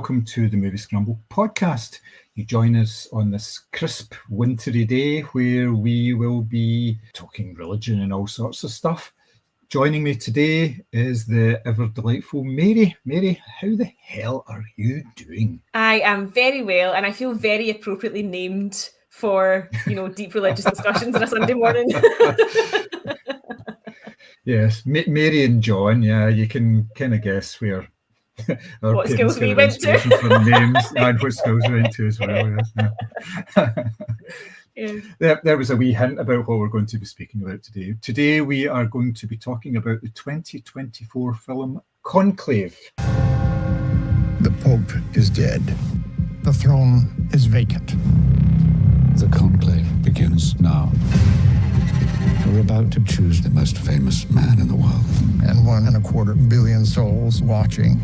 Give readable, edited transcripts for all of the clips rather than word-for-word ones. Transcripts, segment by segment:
welcome to the Moviescramble podcast. You join us on this crisp, wintry day where we will be talking religion and all sorts of stuff. Joining me today is the ever delightful Mary. Mary, how the hell are you doing? I am very well, and I feel very appropriately named for, deep religious discussions on a Sunday morning. Yes, Mary and John, yeah, you can kind of guess where our what schools we went to. For names and what schools we went to as well. Yes. Yeah. There was a wee hint about what we're going to be speaking about today. Today we are going to be talking about the 2024 film Conclave. The Pope is dead. The throne is vacant. The conclave begins now. We're about to choose the most famous man in the world. And 1.25 billion souls watching.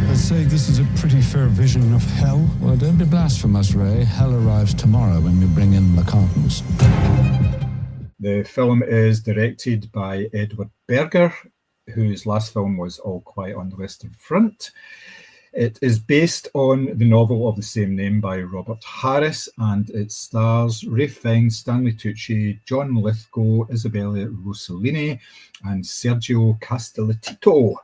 Let's say this is a pretty fair vision of hell. Well, don't be blasphemous, Ray. Hell arrives tomorrow when we bring in the cartons. The film is directed by Edward Berger, whose last film was All Quiet on the Western Front. It is based on the novel of the same name by Robert Harris, and it stars Ralph Fiennes, Stanley Tucci, John Lithgow, Isabella Rossellini, and Sergio Castellitto.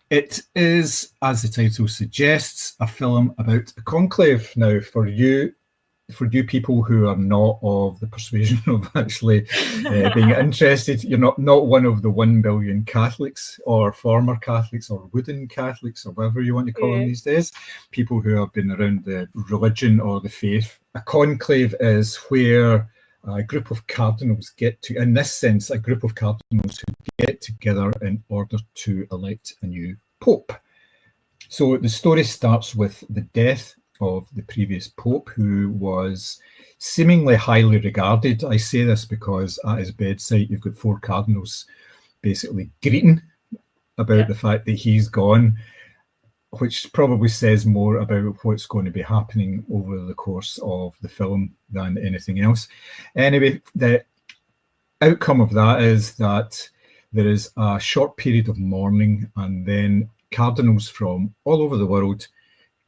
It is, as the title suggests, a film about a conclave. Now, for you people who are not of the persuasion of actually being interested, you're not one of the 1 billion Catholics or former Catholics or wooden Catholics or whatever you want to call them these days, people who have been around the religion or the faith. A conclave is where a group of cardinals get to, in this sense, a group of cardinals who get together in order to elect a new pope. So the story starts with the death of the previous pope, who was seemingly highly regarded. I say this because at his bedside you've got 4 cardinals basically greeting about the fact that he's gone, which probably says more about what's going to be happening over the course of the film than anything else. Anyway, the outcome of that is that there is a short period of mourning, and then cardinals from all over the world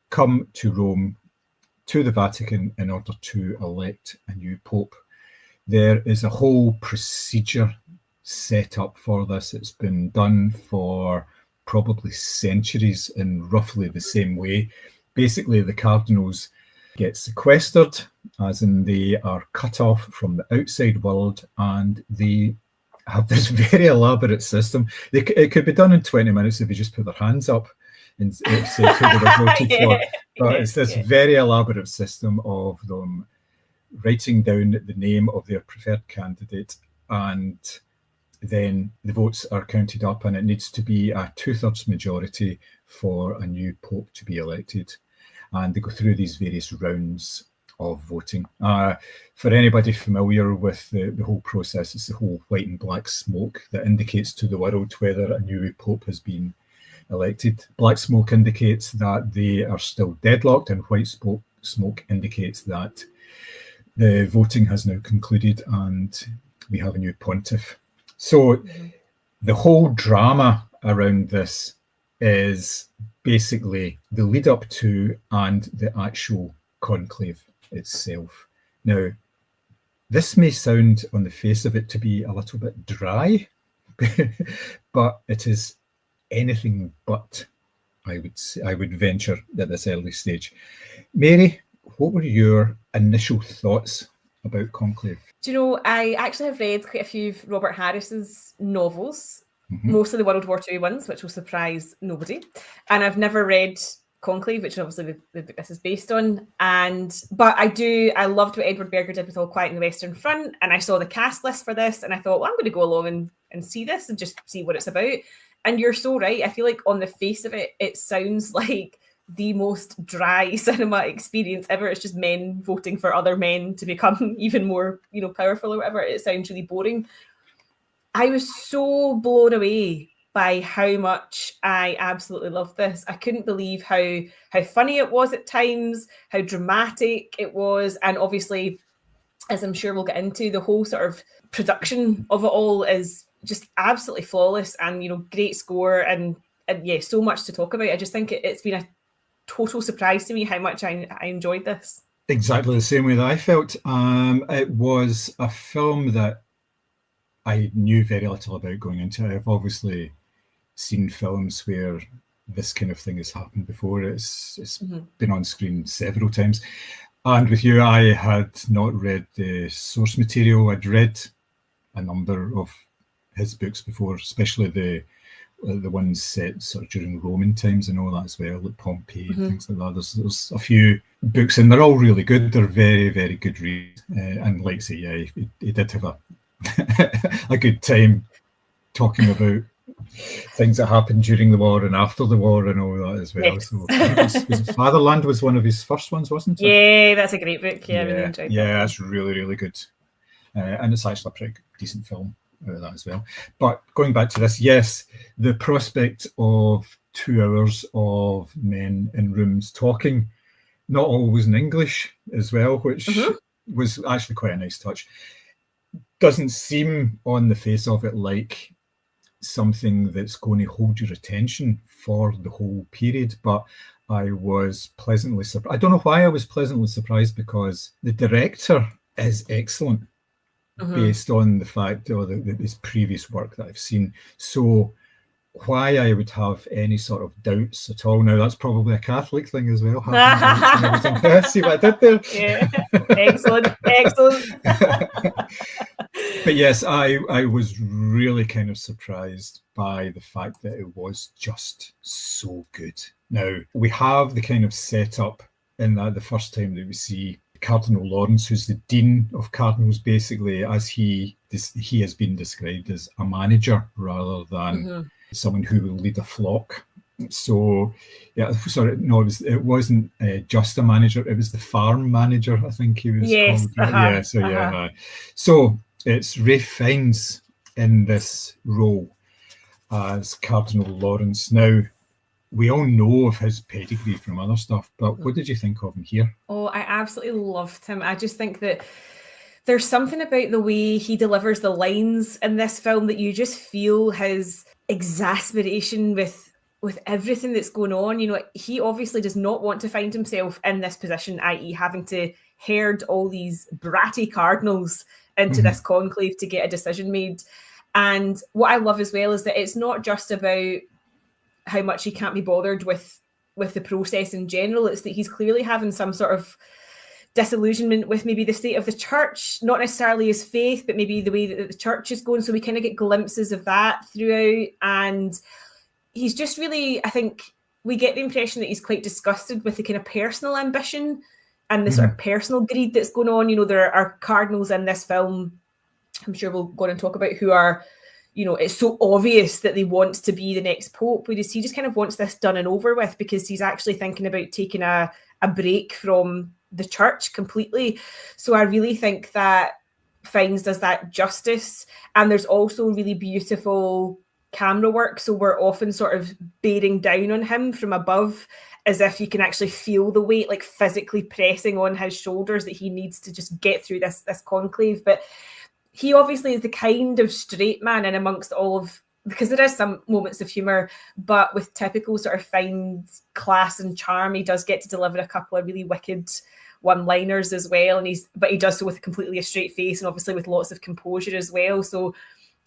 come to Rome, to the Vatican, in order to elect a new pope. There is a whole procedure set up for this. It's been done for probably centuries in roughly the same way. Basically, the cardinals get sequestered, as in they are cut off from the outside world, and they have this very elaborate system. It could be done in 20 minutes if they just put their hands up and say who they're voting for. But it's this very elaborate system of them writing down the name of their preferred candidate, and then the votes are counted up, and it needs to be a 2/3 majority for a new pope to be elected. And they go through these various rounds of voting. For anybody familiar with the whole process, it's the whole white and black smoke that indicates to the world whether a new pope has been elected. Black smoke indicates that they are still deadlocked, and white smoke indicates that the voting has now concluded and we have a new pontiff. So the whole drama around this is basically the lead up to and the actual conclave itself. Now, this may sound on the face of it to be a little bit dry, but it is anything but, I would venture at this early stage. Mary, what were your initial thoughts about Conclave? Do you know, I actually have read quite a few of Robert Harris's novels, most of the World War II ones, which will surprise nobody. And I've never read Conclave, which obviously this is based on. But I loved what Edward Berger did with All Quiet on the Western Front, and I saw the cast list for this, and I thought, well, I'm going to go along and see this and just see what it's about. And you're so right. I feel like on the face of it, it sounds like the most dry cinema experience ever. It's just men voting for other men to become even more, powerful or whatever. It sounds really boring. I was so blown away by how much I absolutely loved this. I couldn't believe how funny it was at times, how dramatic it was, and obviously, as I'm sure we'll get into, the whole sort of production of it all is just absolutely flawless, and great score, and yeah, so much to talk about. I just think it's been total surprise to me how much I enjoyed this. Exactly the same way that I felt. It was a film that I knew very little about going into it. I've obviously seen films where this kind of thing has happened before. It's been on screen several times. And with you, I had not read the source material. I'd read a number of his books before, especially the ones set sort of during Roman times and all that as well, like Pompeii and things like that. There's a few books, and they're all really good. They're very, very good reads. And like I say, yeah, he did have a good time talking about things that happened during the war and after the war and all that as well. Yes. So Fatherland was one of his first ones, wasn't it? Yeah, that's a great book. Yeah, I really enjoyed that. Yeah, that's really, really good. And it's actually a pretty decent film out of that as well. But going back to this, yes, the prospect of 2 hours of men in rooms talking, not always in English as well, which was actually quite a nice touch. Doesn't seem on the face of it like something that's going to hold your attention for the whole period, but I was pleasantly surprised. I don't know why I was pleasantly surprised, because the director is excellent based on the fact or his previous work that I've seen. So why I would have any sort of doubts at all, now that's probably a Catholic thing as well. See what I did there? Yeah, excellent. But yes, I was really kind of surprised by the fact that it was just so good. Now, we have the kind of setup in that the first time that we see Cardinal Lawrence, who's the Dean of Cardinals, basically, as he has been described as a manager rather than someone who will lead a flock. So, yeah, sorry, no, it wasn't just a manager, it was the farm manager, I think he was called. So it's Ralph Fiennes in this role as Cardinal Lawrence. Now, we all know of his pedigree from other stuff, but what did you think of him here? Oh, I absolutely loved him. I just think that there's something about the way he delivers the lines in this film that you just feel his exasperation with everything that's going on. You know, he obviously does not want to find himself in this position, i.e. having to herd all these bratty cardinals into this conclave to get a decision made. And what I love as well is that it's not just about how much he can't be bothered with the process in general. It's that he's clearly having some sort of disillusionment with maybe the state of the church, not necessarily his faith, but maybe the way that the church is going. So we kind of get glimpses of that throughout. And he's just really, I think we get the impression that he's quite disgusted with the kind of personal ambition and the sort of personal greed that's going on. You know, there are cardinals in this film, I'm sure we'll go on and talk about, who are, you know, it's so obvious that they want to be the next pope, whereas he just kind of wants this done and over with because he's actually thinking about taking a break from the church completely. So I really think that Fiennes does that justice. And there's also really beautiful camera work. So we're often sort of bearing down on him from above, as if you can actually feel the weight, like physically pressing on his shoulders, that he needs to just get through this conclave. But he obviously is the kind of straight man in amongst all of, because there is some moments of humour, but with typical sort of Fiennes class and charm, he does get to deliver a couple of really wicked one-liners as well. But he does so with completely a straight face and obviously with lots of composure as well. So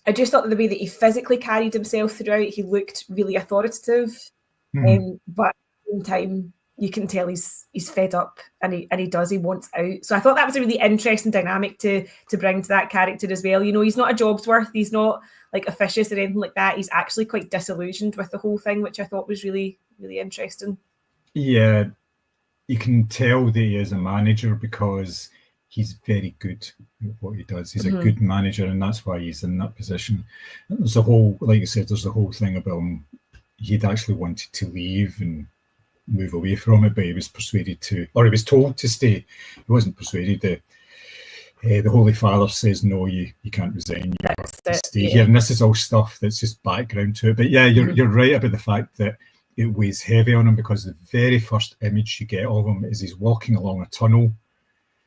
I just thought that the way that he physically carried himself throughout, he looked really authoritative. But at the same time, you can tell he's fed up and he wants out. So I thought that was a really interesting dynamic to bring to that character as well. You know, he's not a job's worth. He's not like officious or anything like that. He's actually quite disillusioned with the whole thing, which I thought was really, really interesting. Yeah, you can tell that he is a manager because he's very good at what he does. He's a good manager, and that's why he's in that position. And there's a whole, like you said, there's a whole thing about him. He'd actually wanted to leave and move away from it, but he was persuaded to, or he was told to stay. He wasn't persuaded. The Holy Father says, no, you can't resign. You have to stay here. And this is all stuff that's just background to it. But yeah, you're right about the fact that it weighs heavy on him, because the very first image you get of him is he's walking along a tunnel,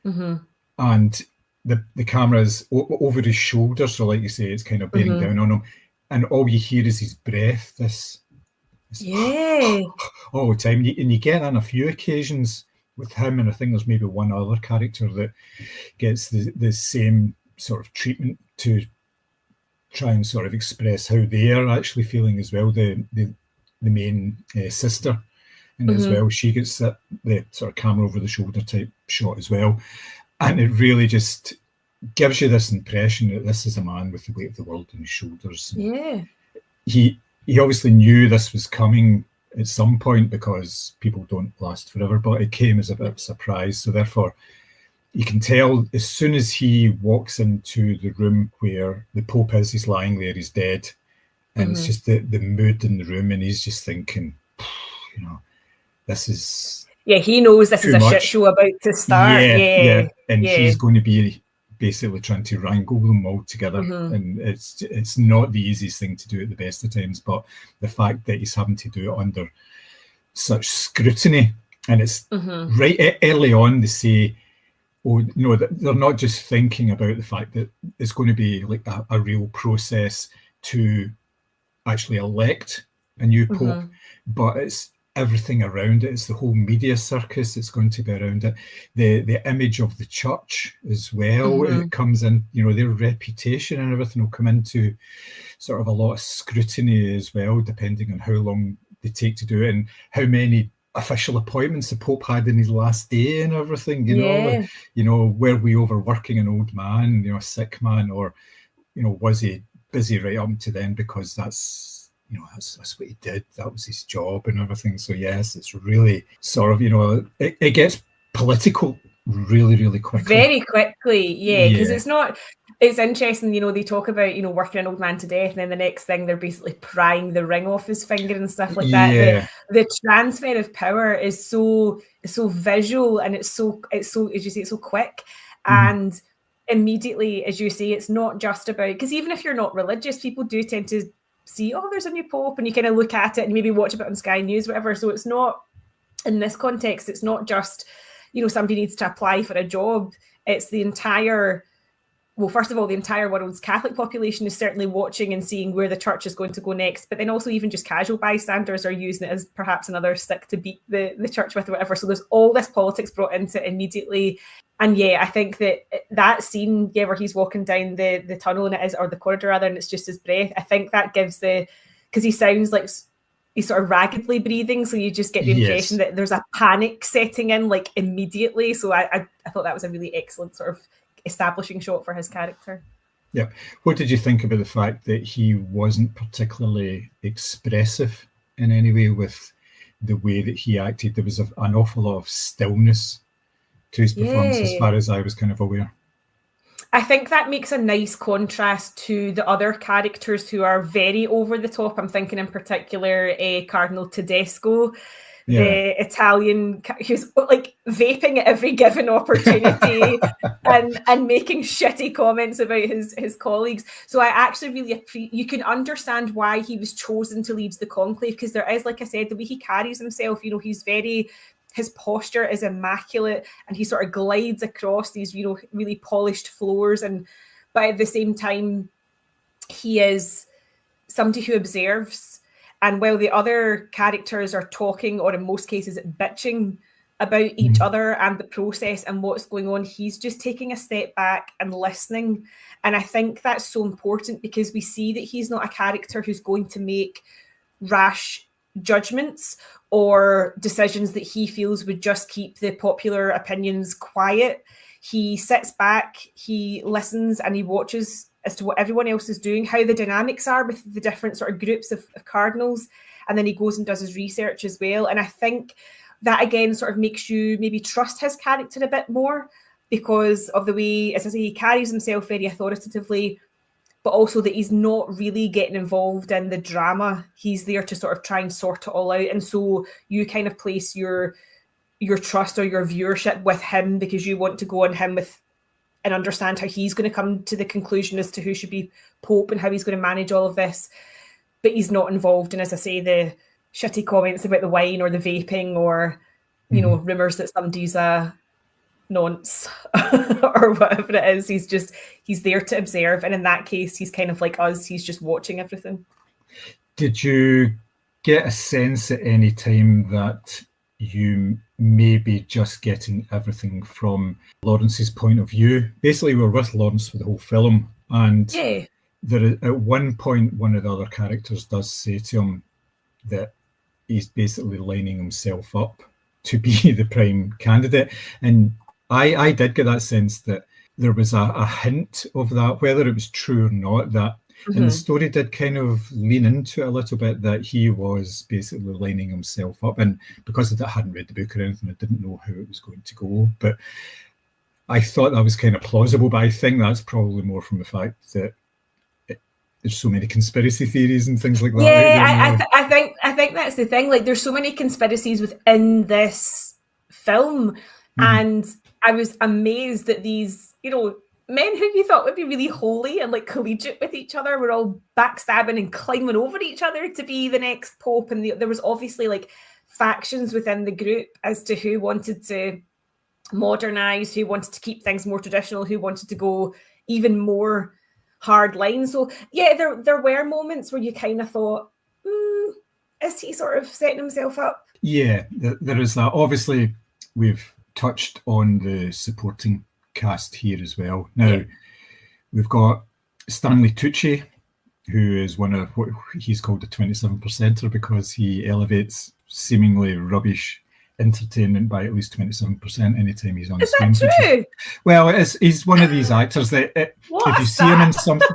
and the camera is over his shoulder. So like you say, it's kind of bearing down on him. And all you hear is his breath, this Yeah. all the time. And you get on a few occasions with him, and I think there's maybe one other character that gets the same sort of treatment to try and sort of express how they are actually feeling as well. The main sister, and as well, she gets the sort of camera over the shoulder type shot as well, and it really just gives you this impression that this is a man with the weight of the world on his shoulders. Yeah. He obviously knew this was coming at some point, because people don't last forever, but it came as a bit of a surprise. So therefore, you can tell as soon as he walks into the room where the Pope is, he's lying there, he's dead. And it's just the mood in the room, and he's just thinking, this is... Yeah, he knows this is a shit show about to start. Yeah. And he's going to be basically trying to wrangle them all together. And it's not the easiest thing to do at the best of times, but the fact that he's having to do it under such scrutiny, and it's right early on, they say, they're not just thinking about the fact that it's going to be like a real process to actually elect a new pope, but it's everything around it. It's the whole media circus that's going to be around it. The image of the church as well, it comes in, their reputation and everything will come into sort of a lot of scrutiny as well, depending on how long they take to do it and how many official appointments the Pope had in his last day and everything, were we overworking an old man, a sick man, or, was he busy right up to then because that's what he did, that was his job and everything. So yes, it's really sort of, it gets political really, really quickly. Very quickly, because it's interesting, they talk about, working an old man to death, and then the next thing they're basically prying the ring off his finger and stuff like that. The transfer of power is so visual, and it's so, as you say, it's so quick. And immediately, as you say, it's not just about, because even if you're not religious, people do tend to see, there's a new pope, and you kind of look at it and maybe watch a bit on Sky News, whatever. So it's not, in this context, it's not just, somebody needs to apply for a job. It's the entire, first of all, the entire world's Catholic population is certainly watching and seeing where the church is going to go next. But then also even just casual bystanders are using it as perhaps another stick to beat the church with or whatever. So there's all this politics brought into it immediately. And I think that scene, where he's walking down the tunnel and or the corridor rather, and it's just his breath, I think that gives because he sounds like he's sort of raggedly breathing, so you just get the impression that there's a panic setting in like immediately. So I thought that was a really excellent sort of establishing shot for his character. Yeah. What did you think about the fact that he wasn't particularly expressive in any way with the way that he acted? There was an awful lot of stillness to his performance, as far as I was kind of aware. I think that makes a nice contrast to the other characters who are very over the top. I'm thinking in particular Cardinal Tedesco, the Italian, who's like vaping at every given opportunity and making shitty comments about his colleagues. So I actually really you can understand why he was chosen to lead the conclave, because there is, like I said, the way he carries himself, he's his posture is immaculate, and he sort of glides across these, really polished floors. But at the same time, he is somebody who observes. And while the other characters are talking, or in most cases bitching about each other and the process and what's going on, he's just taking a step back and listening. And I think that's so important, because we see that he's not a character who's going to make rash judgments or decisions that he feels would just keep the popular opinions quiet. He sits back, he listens, and he watches as to what everyone else is doing, how the dynamics are with the different sort of groups of cardinals, and then he goes and does his research as well. And I think that again sort of makes you maybe trust his character a bit more, because of the way, as I say, he carries himself very authoritatively, but also that he's not really getting involved in the drama. He's there to sort of try and sort it all out. And so you kind of place your trust or your viewership with him, because you want to go on him and understand how he's going to come to the conclusion as to who should be Pope and how he's going to manage all of this. But he's not involved in, as I say, the shitty comments about the wine or the vaping or, rumours that somebody's a nonce or whatever it is. He's there to observe, and in that case he's kind of like us, he's just watching everything. Did you get a sense at any time that you may be just getting everything from Lawrence's point of view. Basically, we're with Lawrence for the whole film, and there, at one point, one of the other characters does say to him that he's basically lining himself up to be the prime candidate. And I did get that sense that there was a hint of that, whether it was true or not, that and the story did kind of lean into it a little bit, that he was basically lining himself up. And because of that, I hadn't read the book or anything, I didn't know how it was going to go. But I thought that was kind of plausible. But I think that's probably more from the fact that there's so many conspiracy theories and things like that. Yeah, I think that's the thing. Like, there's so many conspiracies within this film, and I was amazed that these, men who you thought would be really holy and like collegiate with each other were all backstabbing and climbing over each other to be the next pope. And there was obviously like factions within the group as to who wanted to modernize, who wanted to keep things more traditional, who wanted to go even more hard line. So yeah, there were moments where you kind of thought, is he sort of setting himself up? Yeah, there is that. Obviously, we've touched on the supporting cast here as well. Now, we've got Stanley Tucci, who is one of what he's called the 27%er because he elevates seemingly rubbish entertainment by at least 27% anytime he's on screen. Is that true? Well, he's one of these actors that if you see him in something,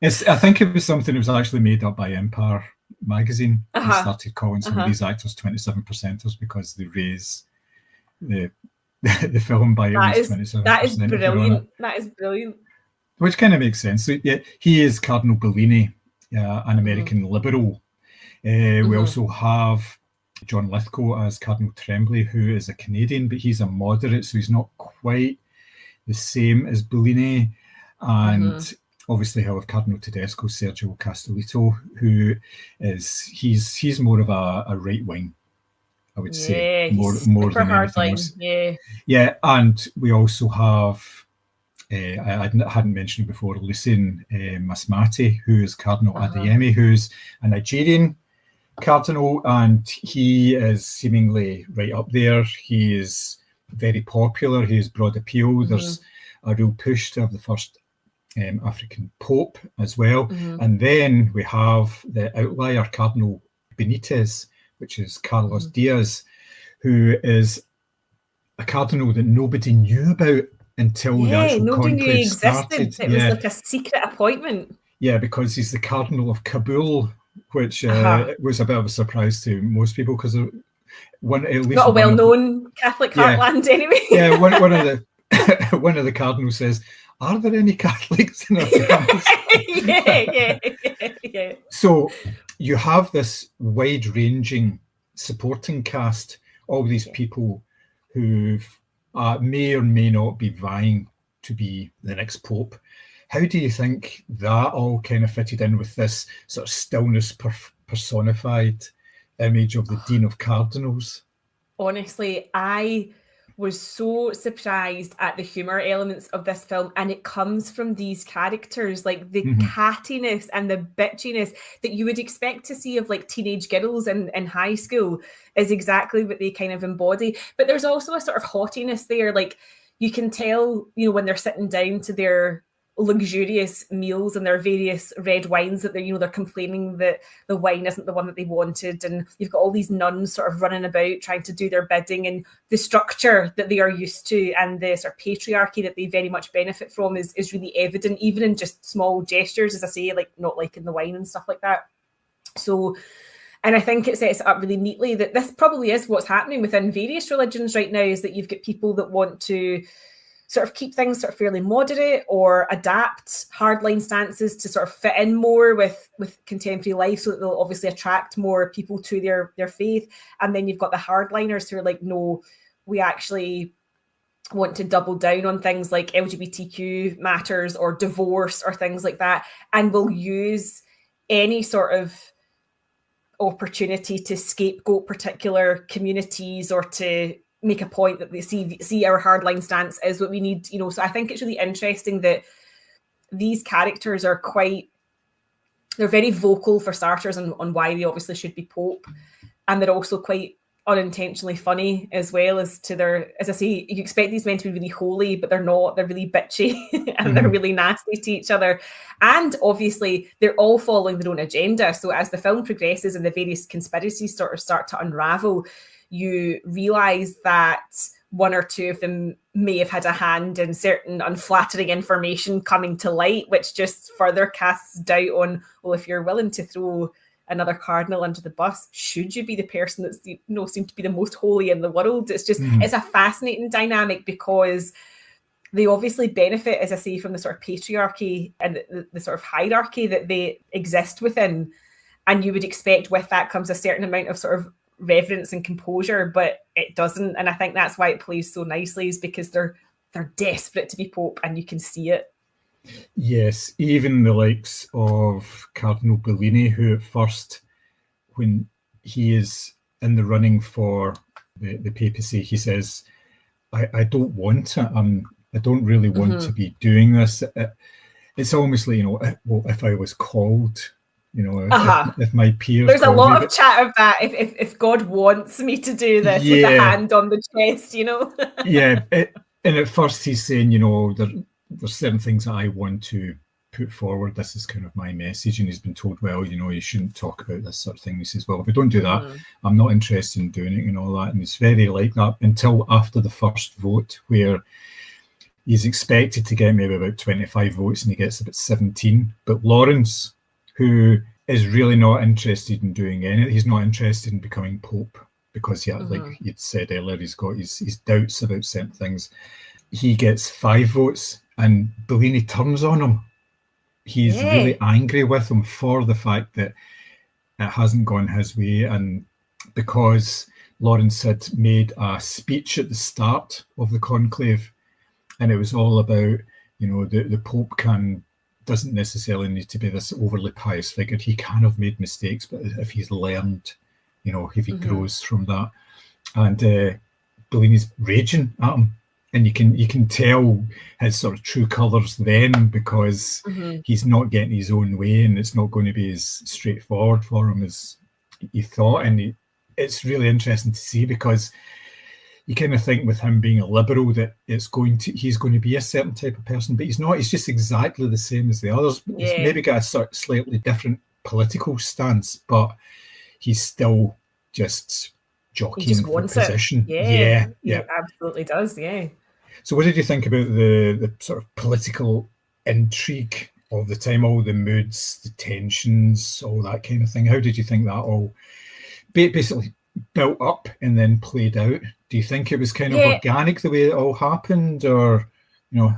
I think it was something that was actually made up by Empire magazine. They started calling some of these actors 27%ers because they raise the film by at least 27%. That is brilliant. That is brilliant. Which kind of makes sense. So, yeah, he is Cardinal Bellini, an American liberal. We also have John Lithgow as Cardinal Tremblay, who is a Canadian, but he's a moderate, so he's not quite the same as Bellini. And obviously he'll have Cardinal Tedesco, Sergio Castellitto, who is he's more of a right wing, I would say, more than anything else. Yeah, and we also have I hadn't mentioned before, Lucien Masmati, who is Cardinal Adeyemi, who's a Nigerian cardinal, and he is seemingly right up there. He is very popular. He has broad appeal. There's a real push to have the first African Pope as well. And then we have the outlier Cardinal Benitez, which is Carlos Diaz, who is a cardinal that nobody knew about until the actual conclave started. It was like a secret appointment. Yeah, because he's the Cardinal of Kabul, which was a bit of a surprise to most people because at least not a well-known Catholic heartland anyway. Yeah, one of the cardinals says, "Are there any Catholics in our families?" yeah. So you have this wide-ranging supporting cast, all these people who may or may not be vying to be the next pope. How do you think that all kind of fitted in with this sort of stillness personified image of the Dean of Cardinals? Honestly, I was so surprised at the humor elements of this film, and it comes from these characters, like the cattiness and the bitchiness that you would expect to see of like teenage girls in high school is exactly what they kind of embody. But there's also a sort of haughtiness there, like you can tell, when they're sitting down to their luxurious meals and their various red wines that they're complaining that the wine isn't the one that they wanted, and you've got all these nuns sort of running about trying to do their bidding, and the structure that they are used to and the sort of patriarchy that they very much benefit from is really evident, even in just small gestures, as I say, like not liking the wine and stuff like that. So, and I think it sets it up really neatly that this probably is what's happening within various religions right now, is that you've got people that want to sort of keep things sort of fairly moderate or adapt hardline stances to sort of fit in more with contemporary life, so that they'll obviously attract more people to their faith. And then you've got the hardliners who are like, no, we actually want to double down on things like LGBTQ matters or divorce or things like that, and will use any sort of opportunity to scapegoat particular communities or to make a point that they see our hardline stance is what we need, So I think it's really interesting that these characters are quite they're very vocal for starters on why they obviously should be Pope, and they're also quite unintentionally funny as well as to their, as I say, you expect these men to be really holy, but they're not. They're really bitchy and they're really nasty to each other. And obviously they're all following their own agenda. So as the film progresses and the various conspiracies sort of start to unravel, you realise that one or two of them may have had a hand in certain unflattering information coming to light, which just further casts doubt on, well, if you're willing to throw another cardinal under the bus, should you be the person that's seem to be the most holy in the world? It's just it's a fascinating dynamic because they obviously benefit, as I say, from the sort of patriarchy and the sort of hierarchy that they exist within, and you would expect with that comes a certain amount of sort of reverence and composure, but it doesn't. And I think that's why it plays so nicely, is because they're desperate to be Pope and you can see it. Yes, even the likes of Cardinal Bellini, who at first, when he is in the running for the papacy, he says, I don't want it. I don't really want to be doing this. It's almost like, well, if I was called, if my peers... There's a lot of chat of that. If God wants me to do this with a hand on the chest, Yeah, and at first he's saying, there's certain things that I want to put forward. This is kind of my message. And he's been told, well, you shouldn't talk about this sort of thing. He says, well, if I don't do that, I'm not interested in doing it and all that. And it's very like that until after the first vote, where he's expected to get maybe about 25 votes and he gets about 17. But Lawrence, who is really not interested in doing anything, he's not interested in becoming Pope because, like you'd said earlier, he's got his doubts about certain things. He gets 5 votes. And Bellini turns on him. He's really angry with him for the fact that it hasn't gone his way. And because Lawrence had made a speech at the start of the conclave, and it was all about, the Pope doesn't necessarily need to be this overly pious figure. He can have made mistakes, but if he's learned, if he grows from that. And Bellini's raging at him. And you can tell his sort of true colours then, because he's not getting his own way, and it's not going to be as straightforward for him as he thought. And it's really interesting to see, because you kind of think with him being a liberal that he's going to be a certain type of person, but he's not. He's just exactly the same as the others. He's maybe got a sort of slightly different political stance, but he's still just jockeying for position. Yeah, he absolutely does. Yeah. So what did you think about the sort of political intrigue of the time, all the moods, the tensions, all that kind of thing? How did you think that all basically built up and then played out? Do you think it was kind of organic the way it all happened, or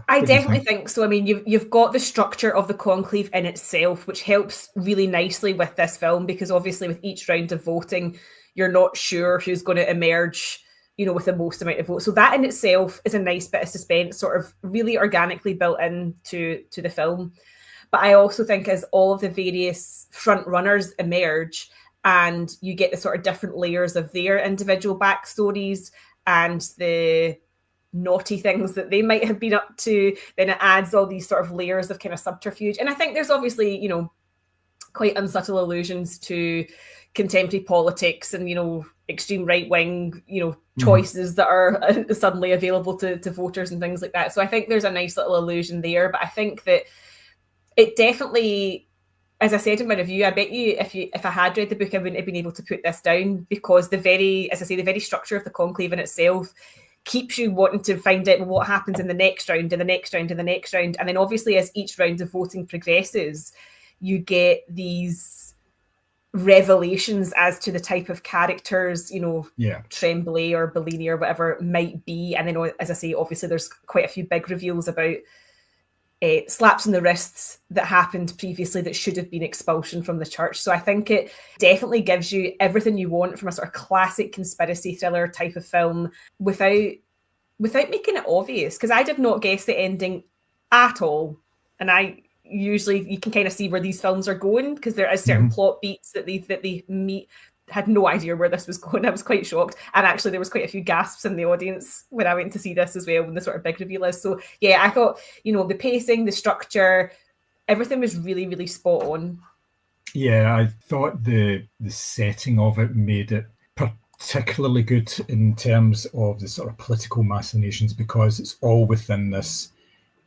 I definitely think so. I mean, you've got the structure of the conclave in itself, which helps really nicely with this film, because obviously with each round of voting, you're not sure who's going to emerge, with the most amount of votes. So that in itself is a nice bit of suspense, sort of really organically built into the film. But I also think as all of the various front runners emerge and you get the sort of different layers of their individual backstories and the naughty things that they might have been up to, then it adds all these sort of layers of kind of subterfuge. And I think there's obviously, quite unsubtle allusions to contemporary politics and, extreme right-wing, choices that are suddenly available to voters and things like that. So I think there's a nice little allusion there. But I think that it definitely, as I said in my review, I bet you if I had read the book, I wouldn't have been able to put this down, because the very structure of the conclave in itself keeps you wanting to find out what happens in the next round, and the next round, and the next round. And then obviously as each round of voting progresses, you get these revelations as to the type of characters, Tremblay or Bellini or whatever it might be. And then, as I say, obviously there's quite a few big reveals about slaps on the wrists that happened previously that should have been expulsion from the church. So I think it definitely gives you everything you want from a sort of classic conspiracy thriller type of film without making it obvious, because I did not guess the ending at all. And usually you can kind of see where these films are going, because there are certain plot beats that they meet. Had no idea where this was going. I was quite shocked, and actually there was quite a few gasps in the audience when I went to see this as well, when the sort of big reveal is. So I thought the pacing, the structure, everything was really, really spot on. Yeah, I thought the setting of it made it particularly good in terms of the sort of political machinations, because it's all within this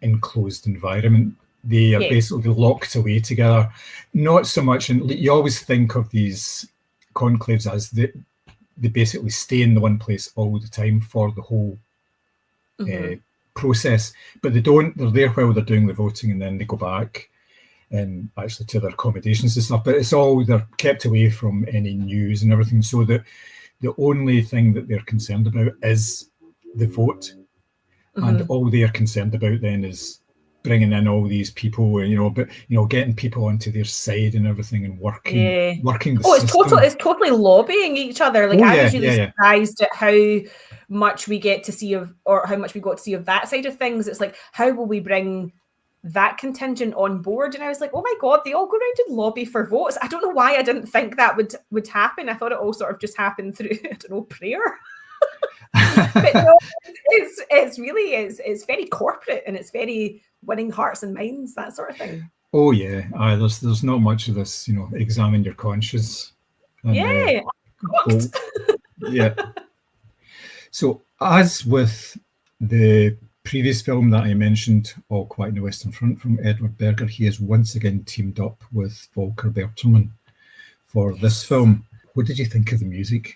enclosed environment. They are basically locked away together. Not so much, and you always think of these conclaves as they basically stay in the one place all the time for the whole process, but they don't. They're there while they're doing the voting, and then they go back and actually to their accommodations and stuff. But it's all, they're kept away from any news and everything, so that the only thing that they're concerned about is the vote, and all they are concerned about then is bringing in all these people, getting people onto their side and everything, and working the system. It's totally lobbying each other. Like, I was really surprised at how much we get to see of, or how much we got to see of that side of things. It's like, how will we bring that contingent on board? And I was like, oh my God, they all go around and lobby for votes. I don't know why I didn't think that would happen. I thought it all sort of just happened through, I don't know, prayer. But no, it's very corporate, and it's very winning hearts and minds, that sort of thing. Oh yeah, there's not much of this, examine your conscience. And, yeah. So as with the previous film that I mentioned, All Quiet on the Western Front, from Edward Berger, he has once again teamed up with Volker Bertelmann for this film. What did you think of the music?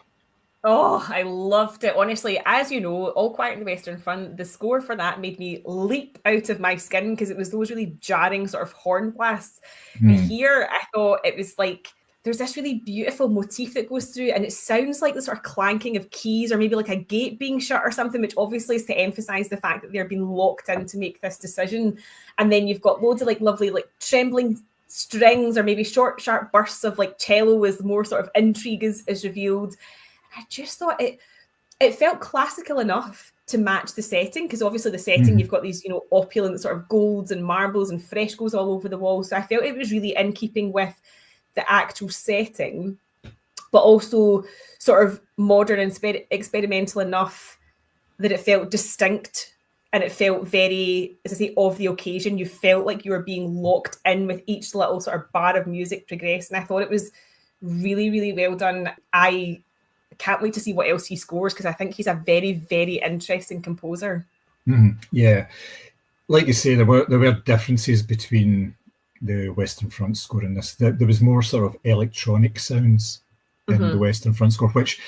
Oh, I loved it. Honestly, as you know, All Quiet on the Western Front, the score for that made me leap out of my skin, because it was those really jarring sort of horn blasts. But here, I thought it was like, there's this really beautiful motif that goes through, and it sounds like the sort of clanking of keys, or maybe like a gate being shut or something, which obviously is to emphasize the fact that they're being locked in to make this decision. And then you've got loads of like lovely, like trembling strings, or maybe short, sharp bursts of like cello as more sort of intrigue is revealed. I just thought it felt classical enough to match the setting, because obviously the setting, you've got these, opulent sort of golds and marbles and frescoes all over the wall. So I felt it was really in keeping with the actual setting, but also sort of modern and experimental enough that it felt distinct, and it felt very, as I say, of the occasion. You felt like you were being locked in with each little sort of bar of music progress, and I thought it was really, really well done. I can't wait to see what else he scores, because I think he's a very, very interesting composer. Yeah, like you say, there were differences between the Western Front score and this. There was more sort of electronic sounds in the Western Front score, which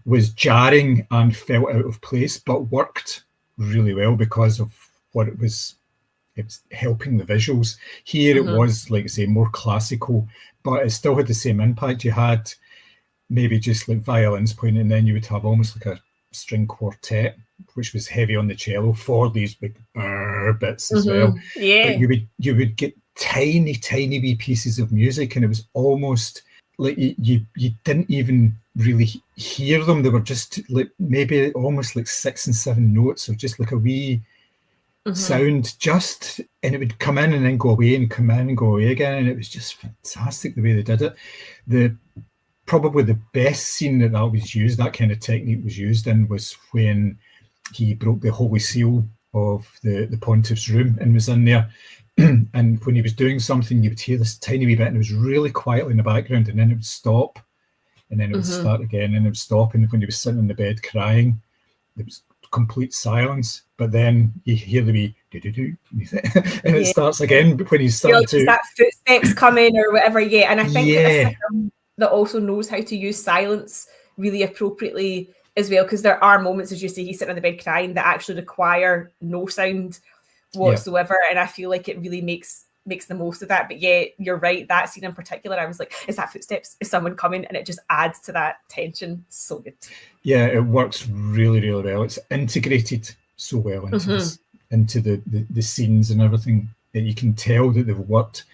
was jarring and felt out of place, but worked really well because of what it was helping the visuals. Here it was, like I say, more classical, but it still had the same impact. You had maybe just like violins playing, and then you would have almost like a string quartet, which was heavy on the cello for these big bits as well. Yeah, but you would get tiny wee pieces of music, and it was almost like you didn't even really hear them. They were just like maybe almost like 6 and 7 notes of just like a wee sound, and it would come in and then go away, and come in and go away again, and it was just fantastic the way they did it. Probably the best scene that was used, that kind of technique was used in, was when he broke the holy seal of the pontiff's room and was in there. And when he was doing something, you would hear this tiny wee bit, and it was really quietly in the background, and then it would stop, and then it would start again, and it would stop. And when he was sitting in the bed crying, there was complete silence. But then you hear the wee do-do-do, and it starts again when he's starting to... that footsteps coming or whatever, and I think that also knows how to use silence really appropriately as well, because there are moments, as you say, he's sitting on the bed crying, that actually require no sound whatsoever, and I feel like it really makes the most of that. But yeah, you're right, that scene in particular, I was like, is that footsteps? Is someone coming? And it just adds to that tension. So good. Yeah, it works really, really well. It's integrated so well into the scenes and everything, that you can tell that they've worked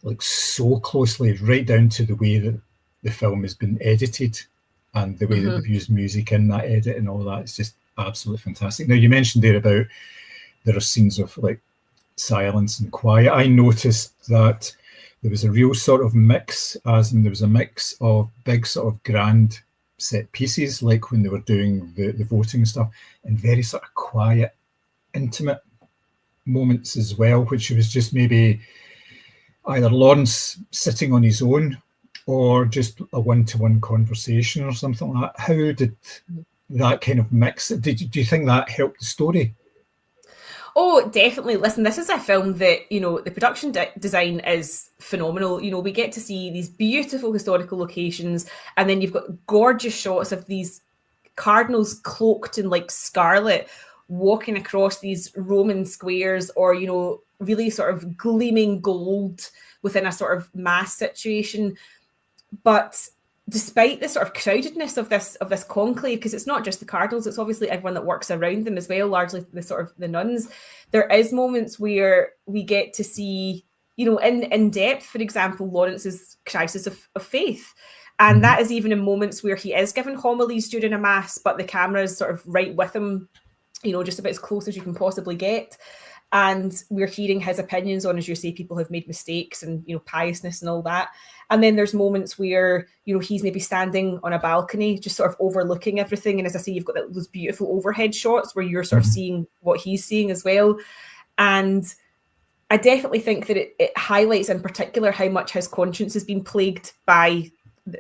like so closely, right down to the way that the film has been edited, and the way that they've used music in that edit and all that. It's just absolutely fantastic. Now, you mentioned there about there are scenes of like silence and quiet. I noticed that there was a real sort of mix, as in there was a mix of big sort of grand set pieces, like when they were doing the voting and stuff, and very sort of quiet, intimate moments as well, which was just maybe either Lawrence sitting on his own or just a one-to-one conversation or something like that. How did that kind of mix? Do you think that helped the story? Oh, definitely. Listen, this is a film that, the production design is phenomenal. We get to see these beautiful historical locations, and then you've got gorgeous shots of these cardinals cloaked in like scarlet walking across these Roman squares, or, really sort of gleaming gold within a sort of mass situation. But despite the sort of crowdedness of this conclave, because it's not just the cardinals, it's obviously everyone that works around them as well, largely the nuns, there is moments where we get to see, in depth, for example, Lawrence's crisis of faith. And that is even in moments where he is given homilies during a mass, but the camera is sort of right with him, just about as close as you can possibly get. And we're hearing his opinions on, as you say, people have made mistakes and, piousness and all that. And then there's moments where, he's maybe standing on a balcony, just sort of overlooking everything. And as I say, you've got those beautiful overhead shots where you're sort of seeing what he's seeing as well. And I definitely think that it highlights in particular how much his conscience has been plagued by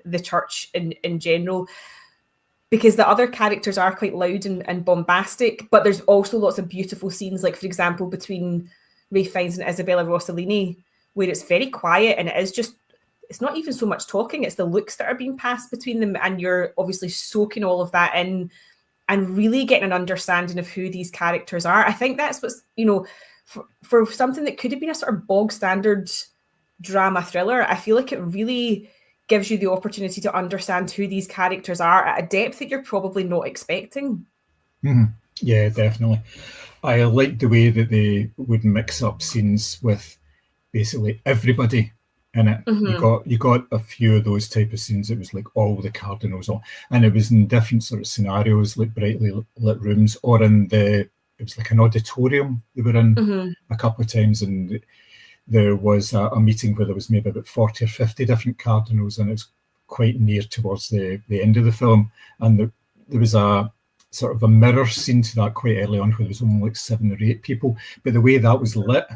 the church in general. Because the other characters are quite loud and bombastic, but there's also lots of beautiful scenes, like, for example, between Ralph Fiennes and Isabella Rossellini, where it's very quiet and it's not even so much talking, it's the looks that are being passed between them, and you're obviously soaking all of that in and really getting an understanding of who these characters are. I think that's what's, for something that could have been a sort of bog standard drama thriller, I feel like it really gives you the opportunity to understand who these characters are at a depth that you're probably not expecting. Yeah, definitely. I like the way that they would mix up scenes with basically everybody in it. You got a few of those type of scenes. It was like all the cardinals on, and it was in different sort of scenarios, like brightly lit rooms, or it was like an auditorium they were in a couple of times, and there was a meeting where there was maybe about 40 or 50 different cardinals, and it was quite near towards the end of the film. And there was a sort of a mirror scene to that quite early on where there was only like 7 or 8 people. But the way that was lit,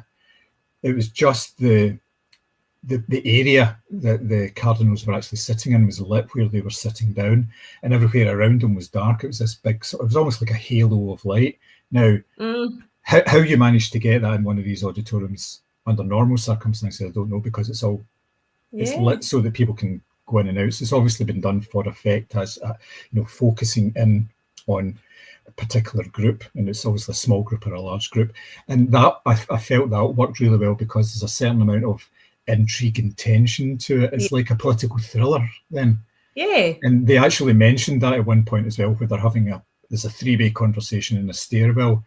it was just the area that the cardinals were actually sitting in was lit where they were sitting down, and everywhere around them was dark. It was this big it was almost like a halo of light. Now, how you managed to get that in one of these auditoriums under normal circumstances, I don't know, because it's lit so that people can go in and out. So it's obviously been done for effect, as focusing in on a particular group, and it's obviously a small group or a large group. And that I felt that worked really well, because there's a certain amount of intrigue and tension to it. It's like a political thriller then. Yeah. And they actually mentioned that at one point as well, where they're having there's a 3-way conversation in a stairwell.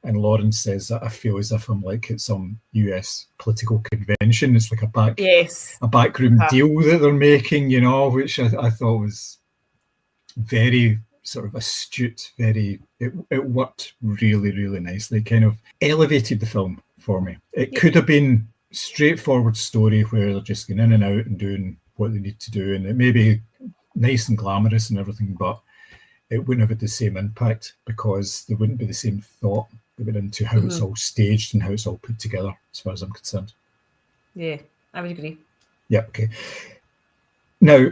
And Lawrence says that I feel as if I'm like at some US political convention. It's like a backroom deal that they're making, which I thought was very sort of astute. It worked really, really nicely. Kind of elevated the film for me. It could have been straightforward story where they're just going in and out and doing what they need to do, and it may be nice and glamorous and everything, but it wouldn't have had the same impact, because there wouldn't be the same thought that went into how it's all staged and how it's all put together, as far as I'm concerned. Yeah, I would agree. Yeah, okay. Now,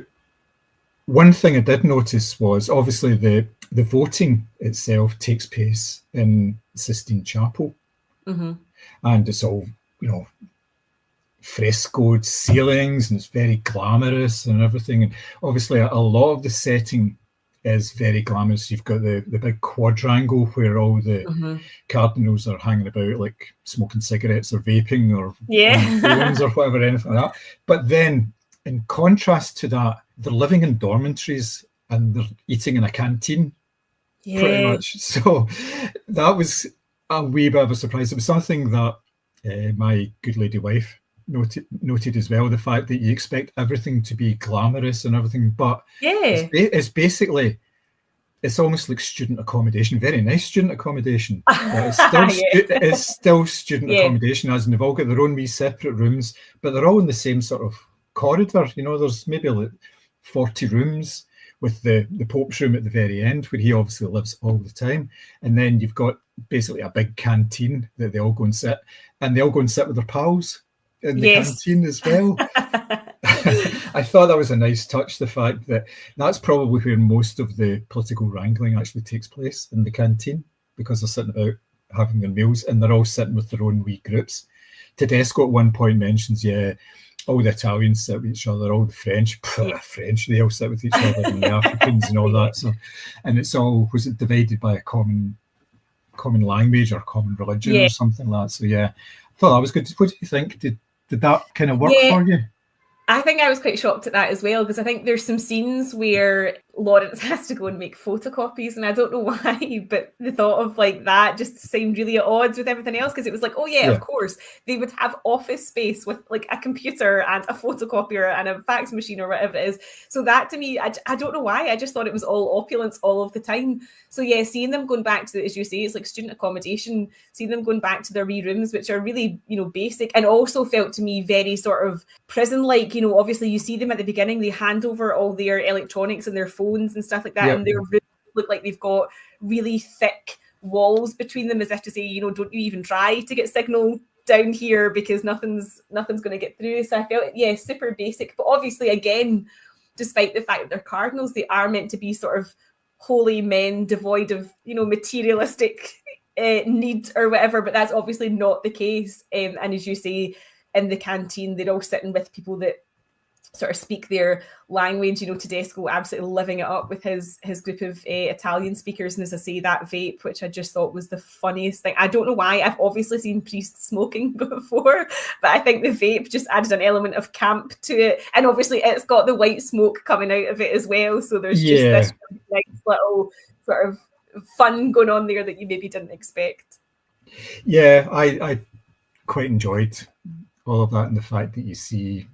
one thing I did notice was obviously the voting itself takes place in Sistine Chapel, and it's all, frescoed ceilings, and it's very glamorous and everything. And obviously a lot of the setting is very glamorous. You've got the big quadrangle where all the cardinals are hanging about, like smoking cigarettes or vaping or on phones or whatever, anything like that. But then, in contrast to that, they're living in dormitories and they're eating in a canteen, pretty much. So that was a wee bit of a surprise. It was something that my good lady wife noted as well, the fact that you expect everything to be glamorous and everything, but it's basically, it's almost like student accommodation, very nice student accommodation, but it's still student accommodation, as in they've all got their own wee separate rooms, but they're all in the same sort of corridor. There's maybe like 40 rooms, with the Pope's room at the very end, where he obviously lives all the time, and then you've got basically a big canteen that they all go and sit with their pals, in the canteen as well. I thought that was a nice touch, the fact that that's probably where most of the political wrangling actually takes place, in the canteen, because they're sitting about having their meals and they're all sitting with their own wee groups. Tedesco at one point mentions, all the Italians sit with each other, all the French, French, they all sit with each other, and the Africans and all that. So, and it's all, was it divided by a common language or common religion or something like that? So I thought that was good. What do you think? Did that kind of work for you? I think I was quite shocked at that as well, because I think there's some scenes where Lawrence has to go and make photocopies, and I don't know why, but the thought of like that just seemed really at odds with everything else, because it was like, of course, they would have office space with like a computer and a photocopier and a fax machine or whatever it is. So that to me, I don't know why, I just thought it was all opulence all of the time. So seeing them going back to, as you say, it's like student accommodation, seeing them going back to their wee rooms, which are really, basic, and also felt to me very sort of prison-like. Obviously you see them at the beginning, they hand over all their electronics and their phones and stuff like that, and their rooms look like they've got really thick walls between them, as if to say, don't you even try to get signal down here, because nothing's going to get through. So I felt, super basic, but obviously, again, despite the fact that they're cardinals, they are meant to be sort of holy men devoid of, materialistic need or whatever, but that's obviously not the case. And as you say, in the canteen, they're all sitting with people that sort of speak their language. Tedesco absolutely living it up with his group of Italian speakers, and as I say, that vape, which I just thought was the funniest thing. I don't know why, I've obviously seen priests smoking before, but I think the vape just added an element of camp to it, and obviously it's got the white smoke coming out of it as well, so there's just this nice little sort of fun going on there that you maybe didn't expect. I quite enjoyed all of that, and the fact that you see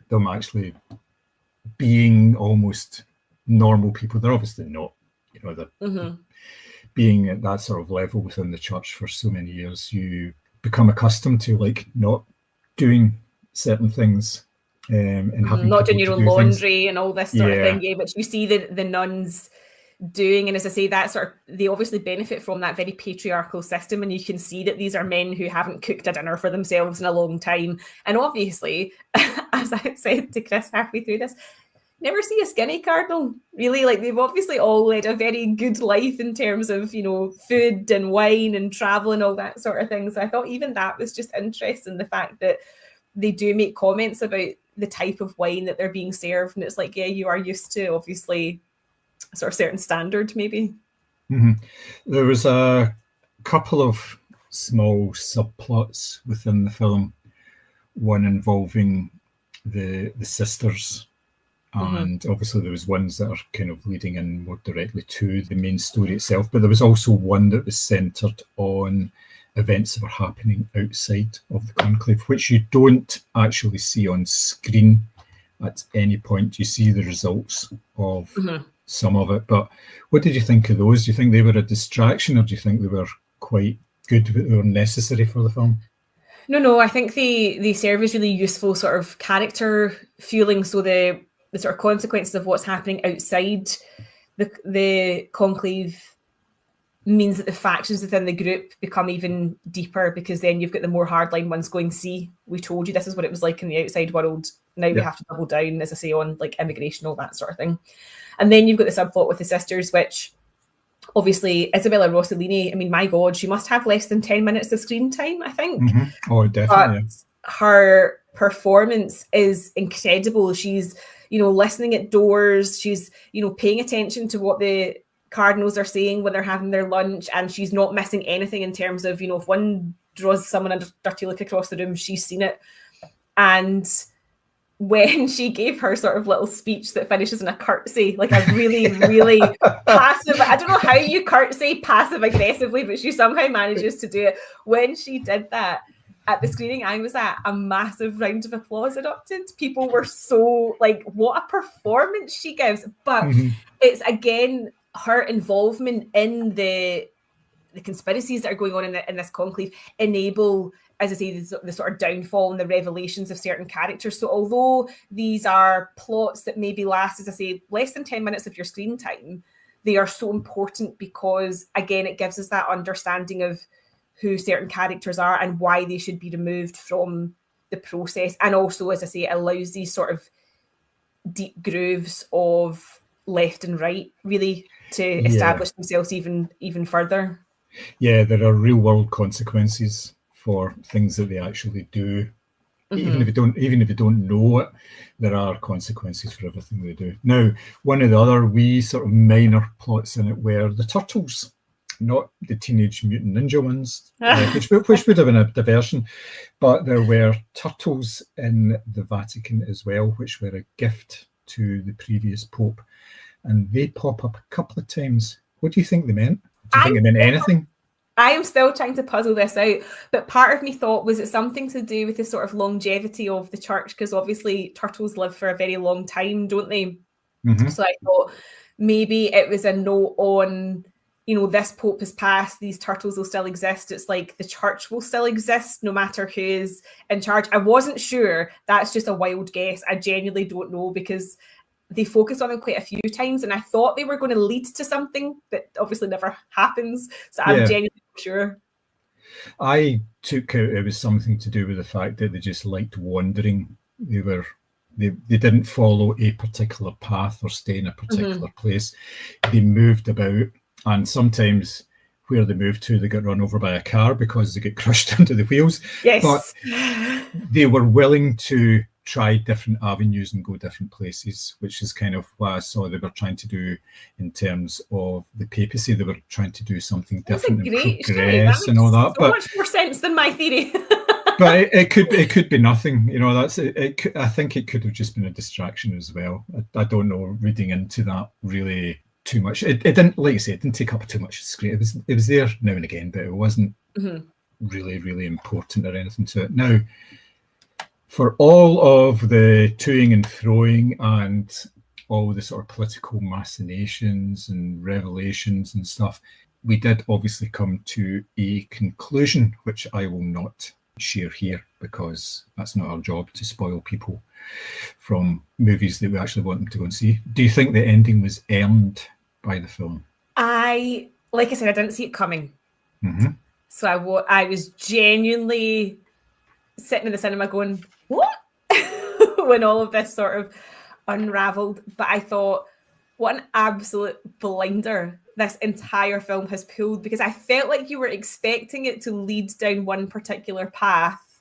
them actually being almost normal people. They're obviously not, they're being at that sort of level within the church for so many years. You become accustomed to like not doing certain things, and having not doing your own laundry things. And all this sort of thing, which you see the nuns doing. And as I say, that sort of, they obviously benefit from that very patriarchal system, and you can see that these are men who haven't cooked a dinner for themselves in a long time. And obviously, as I said to Chris halfway through this, never see a skinny cardinal, really. Like, they've obviously all led a very good life in terms of, food and wine and travel and all that sort of thing. So I thought even that was just interesting, the fact that they do make comments about the type of wine that they're being served, and it's like, you are used to obviously sort of certain standard, maybe. There was a couple of small subplots within the film, one involving the sisters, and obviously there was ones that are kind of leading in more directly to the main story itself, but there was also one that was centered on events that were happening outside of the conclave, which you don't actually see on screen at any point. You see the results of some of it, but what did you think of those? Do you think they were a distraction, or do you think they were quite good, they were necessary for the film? No, I think they serve as really useful sort of character fueling. So the sort of consequences of what's happening outside the conclave means that the factions within the group become even deeper, because then you've got the more hardline ones going, see, we told you this is what it was like in the outside world. Now we have to double down, as I say, on like immigration, all that sort of thing. And then you've got the subplot with the sisters, which obviously Isabella Rossellini, I mean, my God, she must have less than 10 minutes of screen time, I think. Oh, definitely. But her performance is incredible. She's, listening at doors. She's, paying attention to what the cardinals are saying when they're having their lunch, and she's not missing anything in terms of, if one draws someone a dirty look across the room, she's seen it. And when she gave her sort of little speech that finishes in a curtsy, like a really, really passive, I don't know how you curtsy passive aggressively, but she somehow manages to do it. When she did that at the screening I was at, a massive round of applause erupted. People were so like, what a performance she gives. But it's, again, her involvement in the conspiracies that are going on in this conclave enable, as I say, the sort of downfall and the revelations of certain characters. So although these are plots that maybe last, as I say, less than 10 minutes of your screen time, they are so important because, again, it gives us that understanding of who certain characters are and why they should be removed from the the process. And also, as I say, it allows these sort of deep grooves of left and right really to establish themselves even further. Yeah, there are real world consequences for things that they actually do. Even if you don't know it, there are consequences for everything they do. Now, one of the other wee sort of minor plots in it were the turtles, not the Teenage Mutant Ninja ones, which would have been a diversion, but there were turtles in the Vatican as well, which were a gift to the previous Pope, and they pop up a couple of times. What do you think they meant? Do you think they meant anything? I am still trying to puzzle this out, but part of me thought, was it something to do with the sort of longevity of the church? Because obviously turtles live for a very long time, don't they? So I thought maybe it was a note on, this Pope has passed, these turtles will still exist. It's like the church will still exist no matter who is in charge. I wasn't sure. That's just a wild guess. I genuinely don't know, because they focus on them quite a few times, and I thought they were going to lead to something that obviously never happens. So I'm genuinely not sure. I took out it was something to do with the fact that they just liked wandering. They didn't follow a particular path or stay in a particular place. They moved about, and sometimes where they moved to, they got run over by a car because they get crushed under the wheels. Yes. But they were willing to try different avenues and go different places, which is kind of what I saw they were trying to do in terms of the papacy. They were trying to do something different and progress and all that. So much more sense than my theory. But it could be nothing. That's it. I think it could have just been a distraction as well. I don't know, reading into that really too much. It didn't, like I say, it didn't take up too much screen. It was there now and again, but it wasn't really, really important or anything to it. Now, for all of the toing and froing and all the sort of political machinations and revelations and stuff, we did obviously come to a conclusion, which I will not share here because that's not our job to spoil people from movies that we actually want them to go and see. Do you think the ending was earned by the film? Like I said, I didn't see it coming. So I was genuinely sitting in the cinema going, what? When all of this sort of unraveled. But I thought, what an absolute blinder this entire film has pulled, because I felt like you were expecting it to lead down one particular path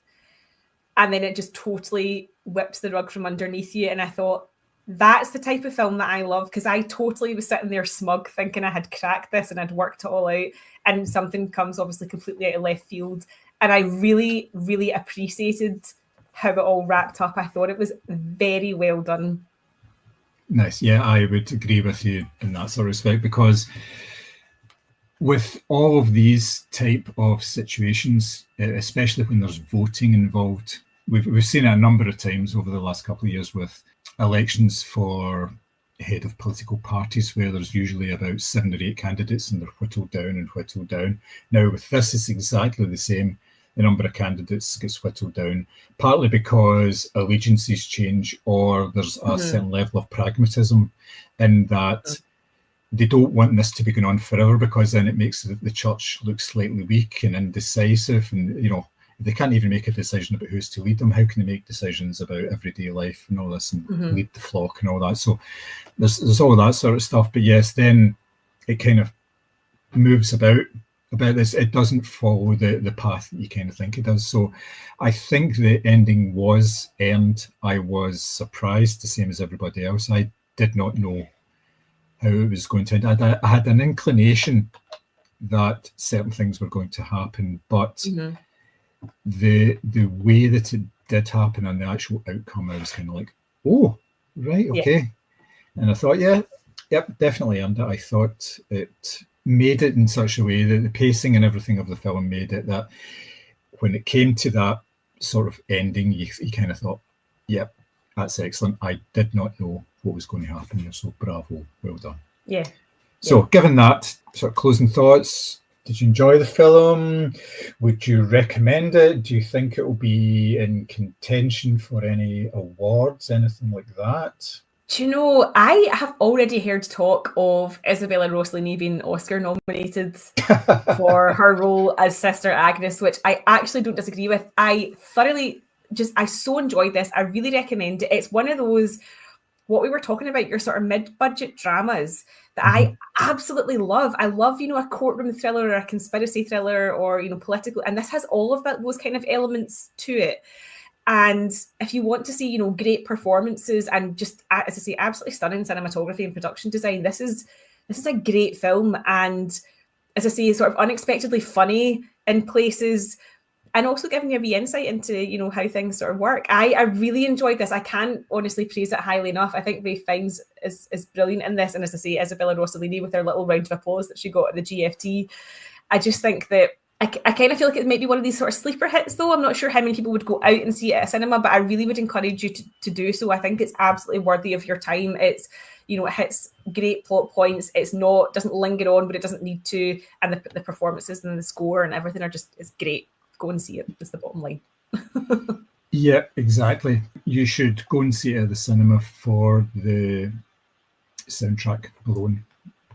and then it just totally whips the rug from underneath you. And I thought, that's the type of film that I love, because I totally was sitting there smug thinking I had cracked this and I'd worked it all out, and something comes obviously completely out of left field. And I really, really appreciated how it all wrapped up. I thought it was very well done. Nice. Yeah, I would agree with you in that sort of respect, because with all of these type of situations, especially when there's voting involved, we've seen it a number of times over the last couple of years with elections for head of political parties, where there's usually about 7 or 8 candidates and they're whittled down and whittled down. Now with this, it's exactly the same. The number of candidates gets whittled down, partly because allegiances change, or there's a certain level of pragmatism in that they don't want this to be going on forever, because then it makes the church look slightly weak and indecisive. And, they can't even make a decision about who's to lead them. How can they make decisions about everyday life and all this and lead the flock and all that? So there's all that sort of stuff. But yes, then it kind of moves about this. It doesn't follow the path that you kind of think it does. So I think the ending was earned. I was surprised, the same as everybody else. I did not know how it was going to end. I had an inclination that certain things were going to happen, but the way that it did happen and the actual outcome, I was kind of like, oh, right, okay. And I thought, yep, definitely earned it. I thought it made it in such a way that the pacing and everything of the film made it that when it came to that sort of ending, you kind of thought, yep, that's excellent. I did not know what was going to happen here, so bravo, well done. Yeah. So given that, sort of closing thoughts, did you enjoy the film? Would you recommend it? Do you think it will be in contention for any awards, anything like that? Do you know, I have already heard talk of Isabella Rossellini being Oscar nominated for her role as Sister Agnes, which I actually don't disagree with. I thoroughly I so enjoyed this. I really recommend it. It's one of those, what we were talking about, your sort of mid-budget dramas that I absolutely love. I love, a courtroom thriller or a conspiracy thriller or, political, and this has all of those kind of elements to it. And if you want to see, great performances and just, as I say, absolutely stunning cinematography and production design, this is a great film. And as I say, sort of unexpectedly funny in places, and also giving you a wee insight into, how things sort of work. I really enjoyed this. I can't honestly praise it highly enough. I think Ralph Fiennes is brilliant in this. And as I say, Isabella Rossellini with her little round of applause that she got at the GFT. I just think that I kind of feel like it might be one of these sort of sleeper hits, though. I'm not sure how many people would go out and see it at a cinema, but I really would encourage you to do so. I think it's absolutely worthy of your time. It's, it hits great plot points. Doesn't linger on, but it doesn't need to. And the performances and the score and everything is great. Go and see it. Is the bottom line. Yeah, exactly. You should go and see it at the cinema for the soundtrack alone.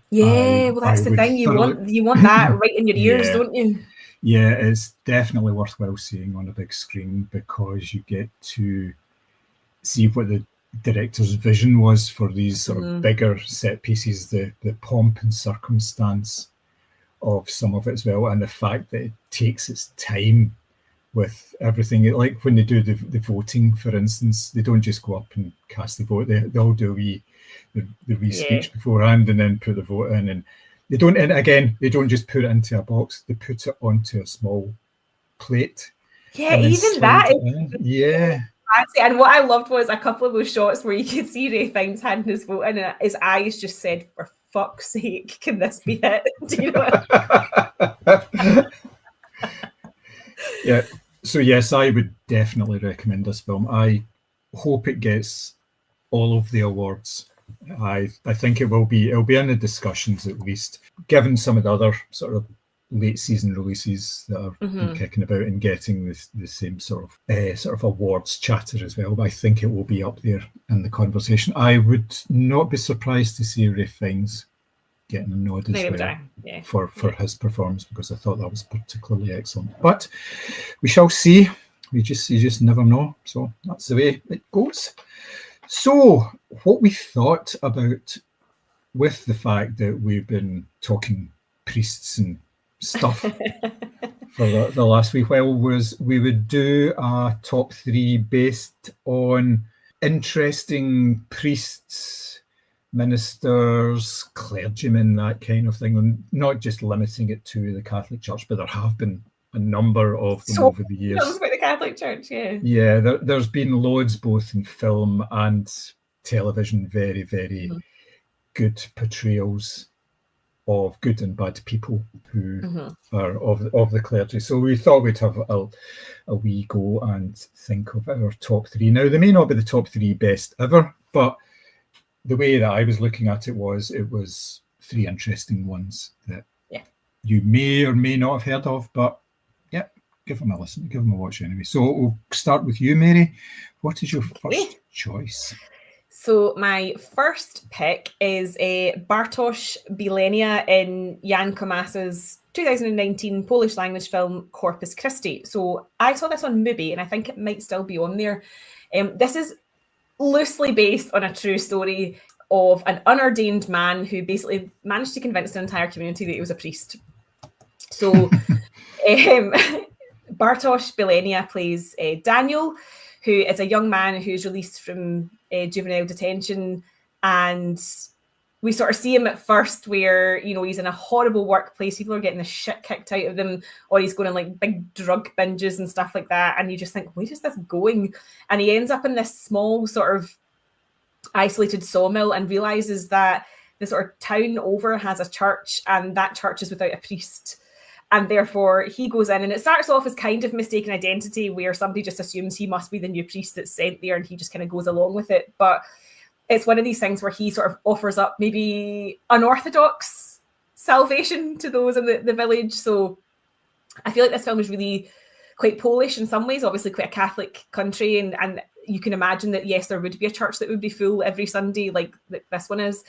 Yeah, well, that's the thing. You want that right in your ears, don't you? Yeah, it's definitely worthwhile seeing on a big screen because you get to see what the director's vision was for these sort of bigger set pieces, the pomp and circumstance of some of it as well, and the fact that it takes its time with everything. Like when they do the voting, for instance, they don't just go up and cast the vote. They'll do the wee speech beforehand and then put the vote in, and they don't just put it into a box. They put it onto a small plate. Yeah, even that. Yeah. And what I loved was a couple of those shots where you could see Ralph Fiennes handing his vote in, and his eyes just said, "For fuck's sake, can this be it?" Do you know? Yeah. So yes, I would definitely recommend this film. I hope it gets all of the awards. I think it'll be in the discussions at least, given some of the other sort of late season releases that have been kicking about and getting the same sort of awards chatter as well. But I think it will be up there in the conversation. I would not be surprised to see Ralph Fiennes getting a nod as well for his performance, because I thought that was particularly excellent. But we shall see. You just never know. So that's the way it goes. So what we thought about, with the fact that we've been talking priests and stuff for the last wee while, was we would do a top 3 based on interesting priests, ministers, clergymen, that kind of thing, and not just limiting it to the Catholic Church, but there have been a number of them over the years. About the Catholic Church, yeah. There's been loads, both in film and television, very, very good portrayals of good and bad people who are of the clergy. So we thought we'd have a wee go and think of our top 3. Now, they may not be the top 3 best ever, but the way that I was looking at it was 3 interesting ones that you may or may not have heard of, but give them a listen, give them a watch anyway. So we'll start with you, Mary. What is your first choice? So my first pick is Bartosz Bielenia in Jan Komasa's 2019 Polish language film Corpus Christi. So I saw this on Mubi, and I think it might still be on there. This is loosely based on a true story of an unordained man who basically managed to convince an entire community that he was a priest. So Bartosz Bielenia plays Daniel, who is a young man who's released from juvenile detention, and we sort of see him at first where, he's in a horrible workplace, people are getting the shit kicked out of them, or he's going on like big drug binges and stuff like that, and you just think, where is this going? And he ends up in this small sort of isolated sawmill and realizes that the sort of town over has a church, and that church is without a priest. And therefore he goes in, and it starts off as kind of mistaken identity where somebody just assumes he must be the new priest that's sent there, and he just kind of goes along with it. But it's one of these things where he sort of offers up maybe unorthodox salvation to those in the village. So I feel like this film is really quite Polish in some ways, obviously quite a Catholic country. And you can imagine that, yes, there would be a church that would be full every Sunday like this one is.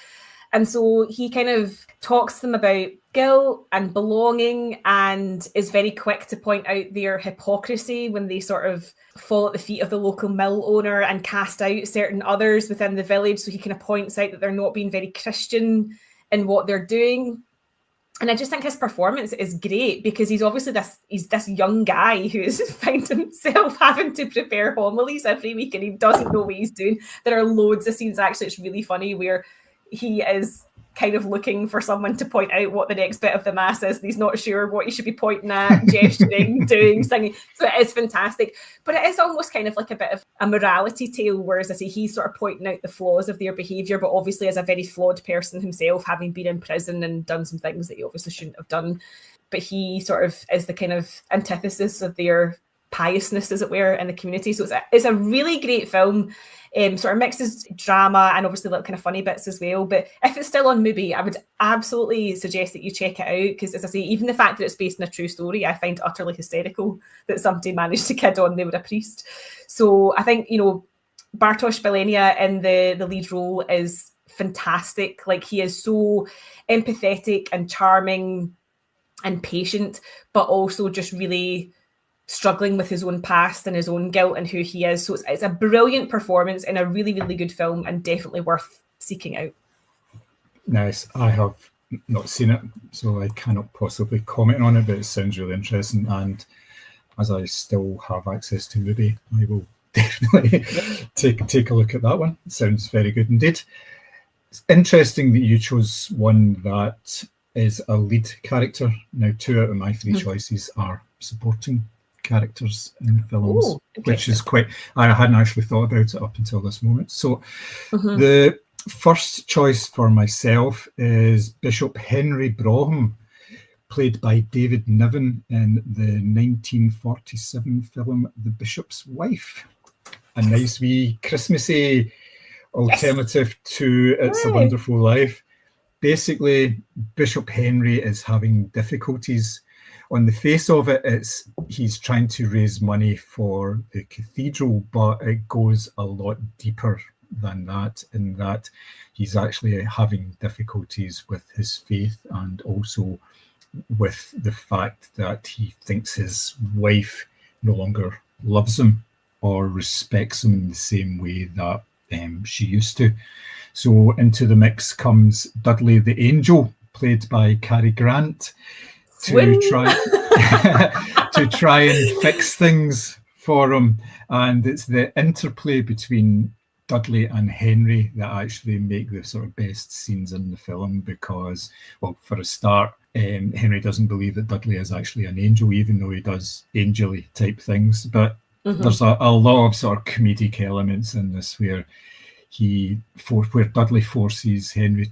And so he kind of talks to them about guilt and belonging, and is very quick to point out their hypocrisy when they sort of fall at the feet of the local mill owner and cast out certain others within the village. So he kind of points out that they're not being very Christian in what they're doing. And I just think his performance is great, because he's obviously this young guy who's found himself having to prepare homilies every week, and he doesn't know what he's doing. There are loads of scenes, actually, it's really funny, where he is kind of looking for someone to point out what the next bit of the mass is, and he's not sure what he should be pointing at, gesturing, doing, singing. So it is fantastic. But it is almost kind of like a bit of a morality tale, whereas I say he's sort of pointing out the flaws of their behaviour, but obviously as a very flawed person himself, having been in prison and done some things that he obviously shouldn't have done. But he sort of is the kind of antithesis of their piousness, as it were, in the community. So it's a really great film. Sort of mixes drama and obviously little kind of funny bits as well. But if it's still on Mubi, I would absolutely suggest that you check it out, because, as I say, even the fact that it's based on a true story, I find utterly hysterical that somebody managed to kid on they were a priest. So I think, Bartosz Belenia in the lead role is fantastic. Like, he is so empathetic and charming and patient, but also just really struggling with his own past and his own guilt and who he is. So it's a brilliant performance in a really, really good film, and definitely worth seeking out. Nice. I have not seen it, so I cannot possibly comment on it, but it sounds really interesting. And as I still have access to Mubi, I will definitely take a look at that one. It sounds very good indeed. It's interesting that you chose one that is a lead character. Now, 2 out of my 3 choices are supporting characters in films, which is quite, I hadn't actually thought about it up until this moment. So the first choice for myself is Bishop Henry Brougham, played by David Niven in the 1947 film The Bishop's Wife. A nice wee Christmassy alternative to It's a Wonderful Life. Basically, Bishop Henry is having difficulties. On the face of it, he's trying to raise money for the cathedral, but it goes a lot deeper than that, in that he's actually having difficulties with his faith, and also with the fact that he thinks his wife no longer loves him or respects him in the same way that she used to. So into the mix comes Dudley the Angel, played by Cary Grant, to try and fix things for him. And it's the interplay between Dudley and Henry that actually make the sort of best scenes in the film, because, well, for a start, Henry doesn't believe that Dudley is actually an angel, even though he does angel-y type things. But there's a lot of sort of comedic elements in this where Dudley forces Henry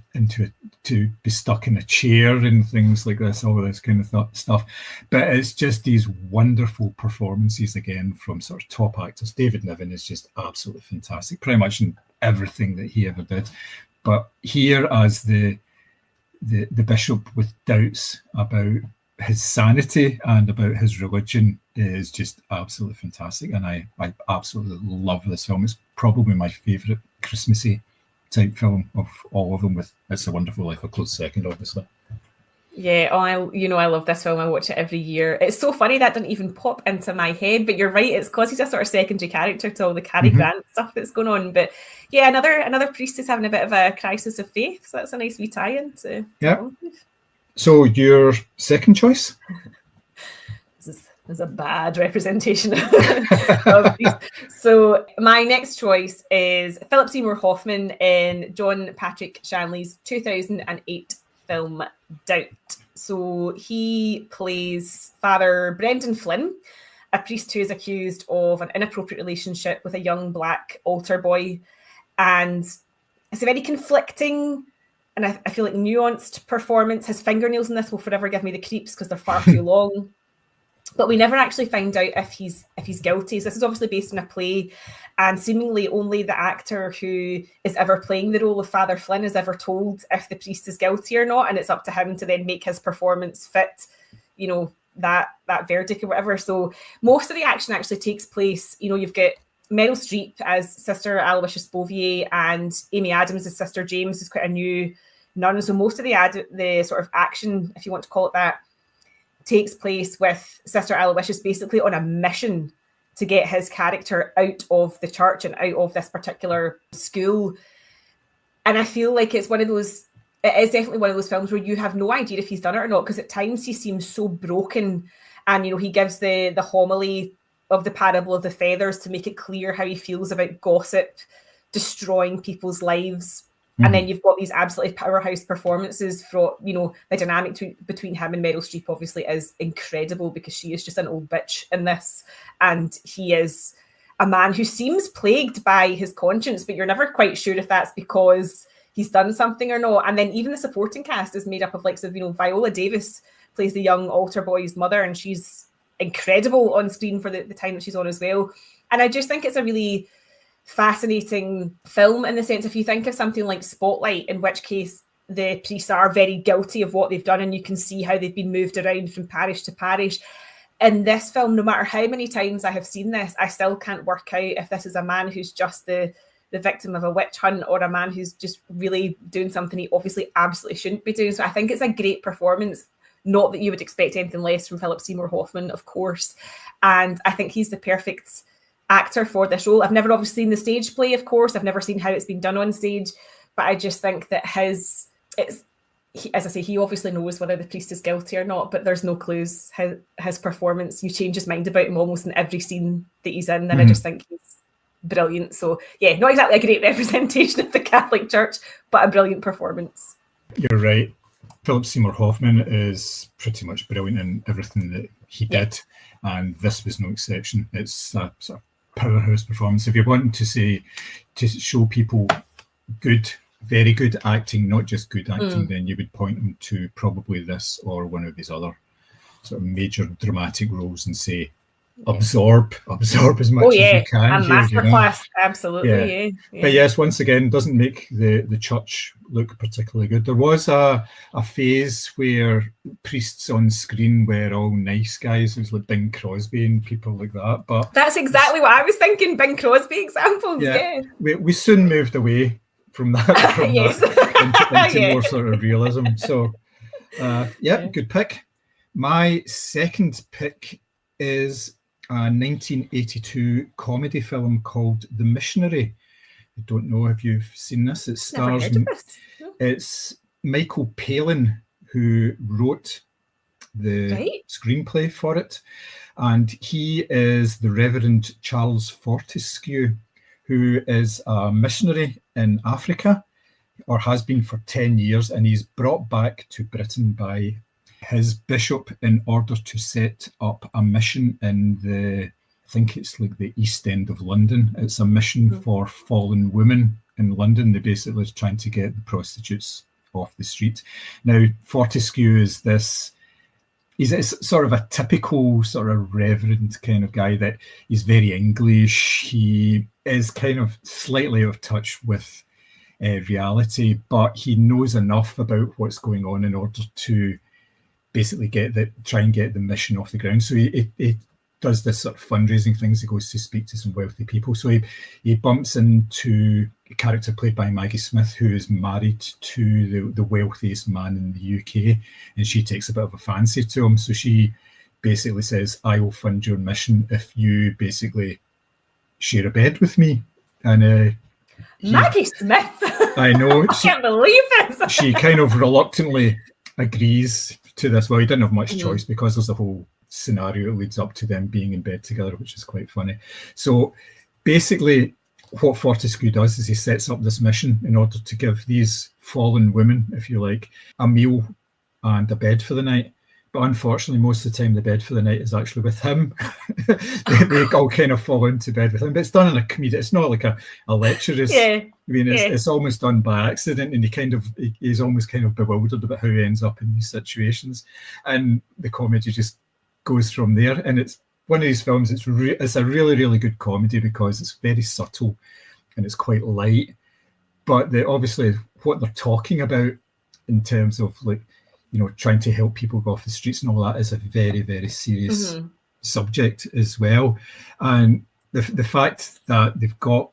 to be stuck in a chair and things like this, all this kind of stuff. But it's just these wonderful performances again from sort of top actors. David Niven is just absolutely fantastic, pretty much in everything that he ever did. But here as the bishop with doubts about his sanity and about his religion is just absolutely fantastic, and I absolutely love this film. It's probably my favourite Christmassy type film of all of them, with It's a Wonderful Life a close second, obviously. Yeah, I love this film. I watch it every year. It's so funny that didn't even pop into my head, but you're right, it's because he's a sort of secondary character to all the Cary Grant stuff that's going on. But yeah, another priest is having a bit of a crisis of faith, so that's a nice wee tie-in to So your second choice? This is a bad representation of these. So my next choice is Philip Seymour Hoffman in John Patrick Shanley's 2008 film Doubt. So he plays Father Brendan Flynn, a priest who is accused of an inappropriate relationship with a young black altar boy. And it's a very conflicting and I feel like nuanced performance. His fingernails in this will forever give me the creeps because they're far too long. But we never actually find out if he's guilty. So this is obviously based on a play, and seemingly only the actor who is ever playing the role of Father Flynn is ever told if the priest is guilty or not, and it's up to him to then make his performance fit, that verdict or whatever. So most of the action actually takes place. You've got Meryl Streep as Sister Aloysius Bouvier and Amy Adams as Sister James, who's quite a new none. So most of the sort of action, if you want to call it that, takes place with Sister Aloysius basically on a mission to get his character out of the church and out of this particular school. And I feel like it is definitely one of those films where you have no idea if he's done it or not, because at times he seems so broken. And, you know, he gives the homily of the parable of the feathers to make it clear how he feels about gossip destroying people's lives. And then you've got these absolutely powerhouse performances from, you know, the dynamic between him and Meryl Streep obviously is incredible, because she is just an old bitch in this. And he is a man who seems plagued by his conscience, but you're never quite sure if that's because he's done something or not. And then even the supporting cast is made up of like, you know, Viola Davis plays the young altar boy's mother, and she's incredible on screen for the time that she's on as well. And I just think it's a really fascinating film in the sense, if you think of something like Spotlight, in which case the priests are very guilty of what they've done, and you can see how they've been moved around from parish to parish. In this film, no matter how many times I have seen this, I still can't work out if this is a man who's just the victim of a witch hunt, or a man who's just really doing something he obviously absolutely shouldn't be doing. So I think it's a great performance. Not that you would expect anything less from Philip Seymour Hoffman, of course. And I think he's the perfect actor for this role. I've never obviously seen the stage play, of course. I've never seen how it's been done on stage. But I just think that as I say, he obviously knows whether the priest is guilty or not, but there's no clues. His performance, you change his mind about him almost in every scene that he's in. And I just think he's brilliant. So yeah, not exactly a great representation of the Catholic Church, but a brilliant performance. You're right. Philip Seymour Hoffman is pretty much brilliant in everything that he did, and this was no exception. It's a sort of powerhouse performance. If you're wanting to show people good, very good acting, not just good acting, then you would point them to probably this or one of his other sort of major dramatic roles and say, absorb as much as you can. A masterclass, absolutely. Yeah. But yes, once again, doesn't make the church look particularly good. There was a phase where priests on screen were all nice guys. It was like Bing Crosby and people like that. But that's exactly what I was thinking. Bing Crosby examples. Yeah. We soon moved away from that, that into more sort of realism. So, good pick. My second pick is a 1982 comedy film called The Missionary. I don't know if you've seen this. It stars. It's Michael Palin who wrote the screenplay for it, and he is the Reverend Charles Fortescue, who is a missionary in Africa, or has been for 10 years, and he's brought back to Britain by his bishop in order to set up a mission in I think it's like the East End of London. It's a mission for fallen women in London. They basically are trying to get the prostitutes off the street. Now, Fortescue is he's sort of a typical sort of reverend kind of guy, that he's very English. He is kind of slightly out of touch with reality, but he knows enough about what's going on in order to basically try and get the mission off the ground. So he does this sort of fundraising things. He goes to speak to some wealthy people. So he bumps into a character played by Maggie Smith, who is married to the wealthiest man in the UK, and she takes a bit of a fancy to him. So she basically says, I will fund your mission if you basically share a bed with me. And Maggie Smith. I know. I can't believe this. She kind of reluctantly agrees to this. Well, he didn't have much choice, because there's a whole scenario that leads up to them being in bed together, which is quite funny. So basically what Fortescue does is he sets up this mission in order to give these fallen women, if you like, a meal and a bed for the night. But unfortunately, most of the time, the bed for the night is actually with him. they all kind of fall into bed with him. But it's done in a comedic. It's not like a lecherous. I mean, it's almost done by accident, and he's almost kind of bewildered about how he ends up in these situations. And the comedy just goes from there. And it's one of these films. It's a really, really good comedy because it's very subtle and it's quite light. But obviously, what they're talking about in terms of like, trying to help people go off the streets and all that is a very, very serious subject as well. And the fact that they've got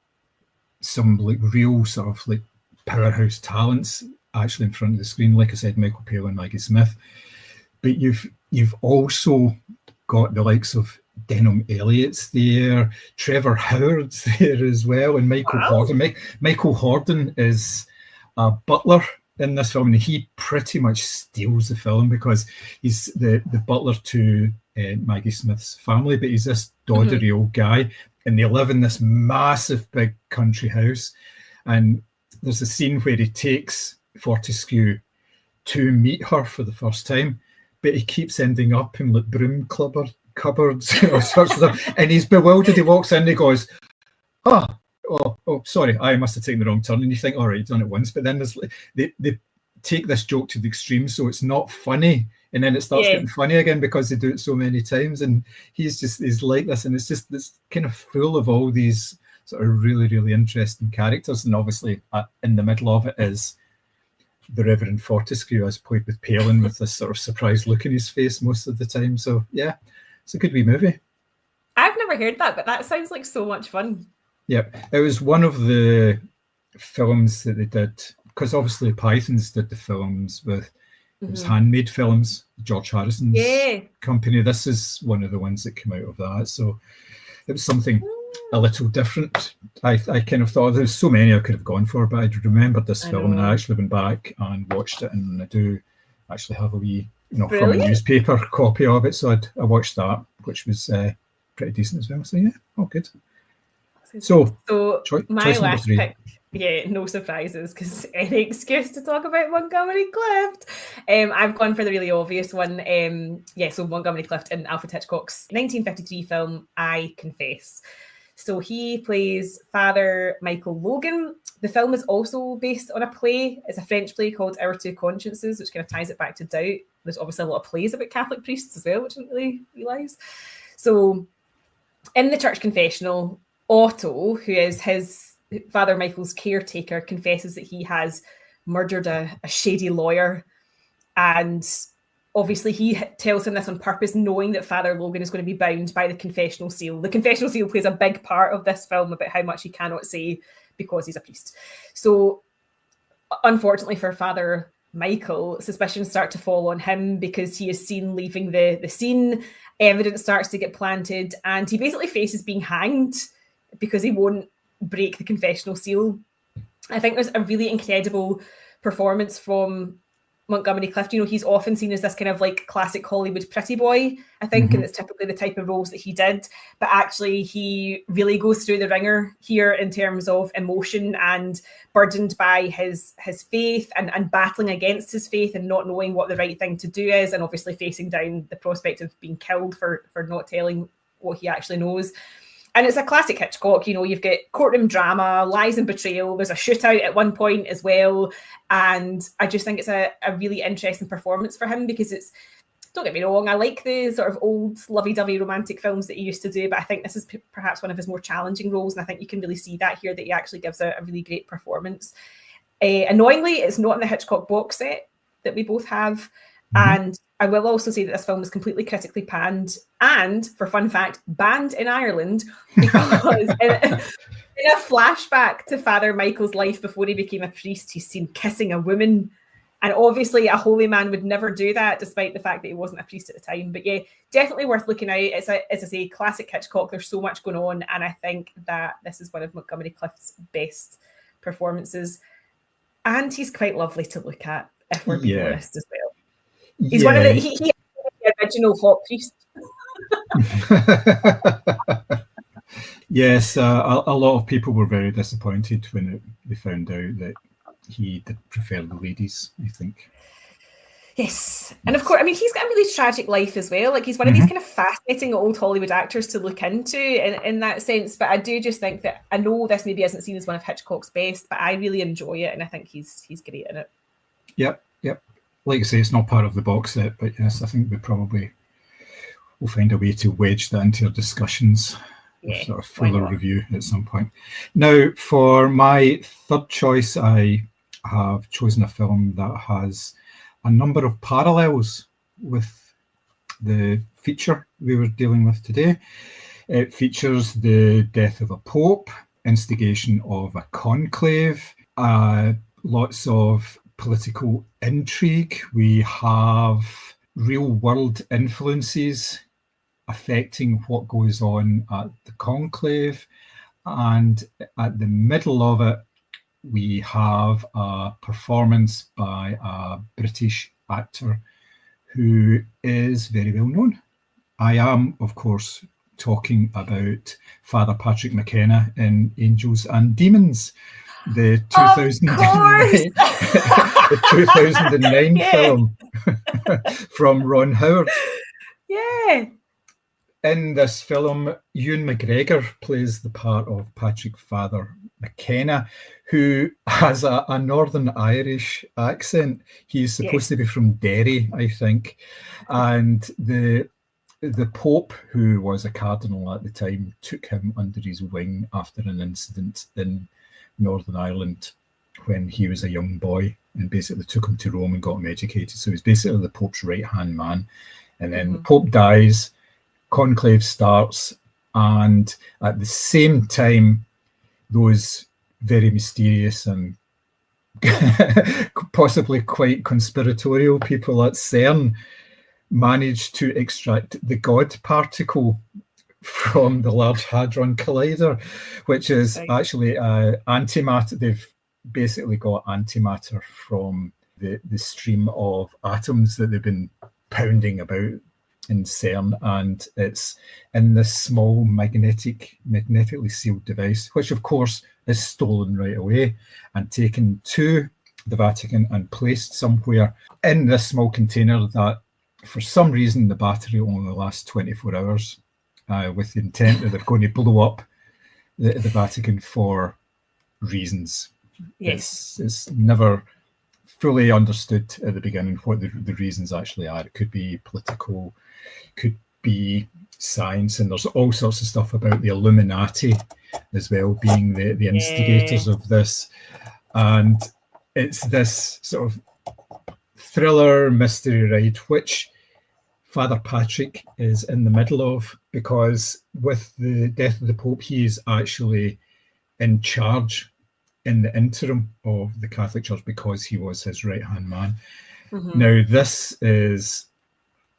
some like real sort of like powerhouse talents actually in front of the screen. Like I said, Michael Palin, Maggie Smith. But you've also got the likes of Denholm Elliott's there, Trevor Howard's there as well, and Michael Hordern. Michael Hordern is a butler in this film, and he pretty much steals the film because he's the butler to Maggie Smith's family, but he's this doddery old guy, and they live in this massive big country house. And there's a scene where he takes Fortescue to meet her for the first time, but he keeps ending up in like broom cupboards and all sorts of stuff. And he's bewildered. He walks in and he goes, oh, sorry, I must have taken the wrong turn. And you think, all right, you've done it once. But then they take this joke to the extreme, so it's not funny. And then it starts getting funny again because they do it so many times. And he's like this. And it's kind of full of all these sort of really, really interesting characters. And obviously in the middle of it is the Reverend Fortescue, as played with Palin, with this sort of surprised look in his face most of the time. So yeah, it's a good wee movie. I've never heard that, but that sounds like so much fun. Yep, it was one of the films that they did, because obviously Pythons did the films with, it was Handmade Films, George Harrison's company. This is one of the ones that came out of that. So it was something a little different. I kind of thought there's so many I could have gone for, but I remembered this film and I actually went back and watched it, and I do actually have a wee, from a newspaper copy of it. So I watched that, which was pretty decent as well. So yeah, all good. So my last pick, no surprises, because any excuse to talk about Montgomery Clift. I've gone for the really obvious one. So Montgomery Clift in Alfred Hitchcock's 1953 film, I Confess. So he plays Father Michael Logan. The film is also based on a play. It's a French play called Our Two Consciences, which kind of ties it back to Doubt. There's obviously a lot of plays about Catholic priests as well, which I didn't really realise. So in the church confessional, Otto, who is his Father Michael's caretaker, confesses that he has murdered a shady lawyer. And obviously he tells him this on purpose, knowing that Father Logan is going to be bound by the confessional seal. The confessional seal plays a big part of this film about how much he cannot say because he's a priest. So unfortunately for Father Michael, suspicions start to fall on him because he is seen leaving the scene. Evidence starts to get planted, and he basically faces being hanged because he won't break the confessional seal. I think there's a really incredible performance from Montgomery Clift. He's often seen as this kind of like classic Hollywood pretty boy, I think, and it's typically the type of roles that he did. But actually, he really goes through the ringer here in terms of emotion, and burdened by his faith and battling against his faith and not knowing what the right thing to do is, and obviously facing down the prospect of being killed for not telling what he actually knows. And it's a classic Hitchcock. You've got courtroom drama, lies and betrayal. There's a shootout at one point as well. And I just think it's a really interesting performance for him, because it's, don't get me wrong, I like the sort of old lovey-dovey romantic films that he used to do, but I think this is perhaps one of his more challenging roles. And I think you can really see that here, that he actually gives a really great performance. Annoyingly, it's not in the Hitchcock box set that we both have. And I will also say that this film was completely critically panned, and, for fun fact, banned in Ireland, because in a flashback to Father Michael's life before he became a priest, he's seen kissing a woman. And obviously a holy man would never do that, despite the fact that he wasn't a priest at the time. But yeah, definitely worth looking out. It's as I say, classic Hitchcock. There's so much going on, and I think that this is one of Montgomery Clift's best performances. And he's quite lovely to look at, if we're being honest as well. He's one of the original hot priest. Yes, a lot of people were very disappointed when they found out that he did prefer the ladies, I think. Yes. And of course, I mean, he's got a really tragic life as well. Like, he's one of these kind of fascinating old Hollywood actors to look into in that sense. But I do just think that, I know this maybe isn't seen as one of Hitchcock's best, but I really enjoy it, and I think he's great in it. Yep. Like I say, it's not part of the box set, but yes, I think we probably will find a way to wedge that into our discussions, sort of fuller review at some point. Now, for my third choice, I have chosen a film that has a number of parallels with the feature we were dealing with today. It features the death of a pope, instigation of a conclave, lots of political intrigue. We have real world influences affecting what goes on at the Conclave. And at the middle of it, we have a performance by a British actor who is very well known. I am, of course, talking about Father Patrick McKenna in Angels and Demons, the 2009, the 2009 film from Ron Howard. Yeah. In this film, Ewan McGregor plays the part of Patrick Father McKenna, who has a Northern Irish accent. He's supposed to be from Derry, I think. And the Pope, who was a cardinal at the time, took him under his wing after an incident in Northern Ireland when he was a young boy, and basically took him to Rome and got him educated. So he's basically the Pope's right-hand man. And then the Pope dies, Conclave starts, and at the same time, those very mysterious and possibly quite conspiratorial people at CERN managed to extract the God particle from the Large Hadron Collider, which is actually antimatter. They've basically got antimatter from the stream of atoms that they've been pounding about in CERN, and it's in this small magnetically sealed device, which of course is stolen right away and taken to the Vatican and placed somewhere in this small container that for some reason the battery only lasts 24 hours with the intent that they're going to blow up the Vatican for reasons. Yes. It's never fully understood at the beginning what the reasons actually are. It could be political, could be science, and there's all sorts of stuff about the Illuminati as well being the instigators of this. And it's this sort of thriller mystery ride, which Father Patrick is in the middle of, because with the death of the Pope, he is actually in charge in the interim of the Catholic Church because he was his right-hand man. Now, this is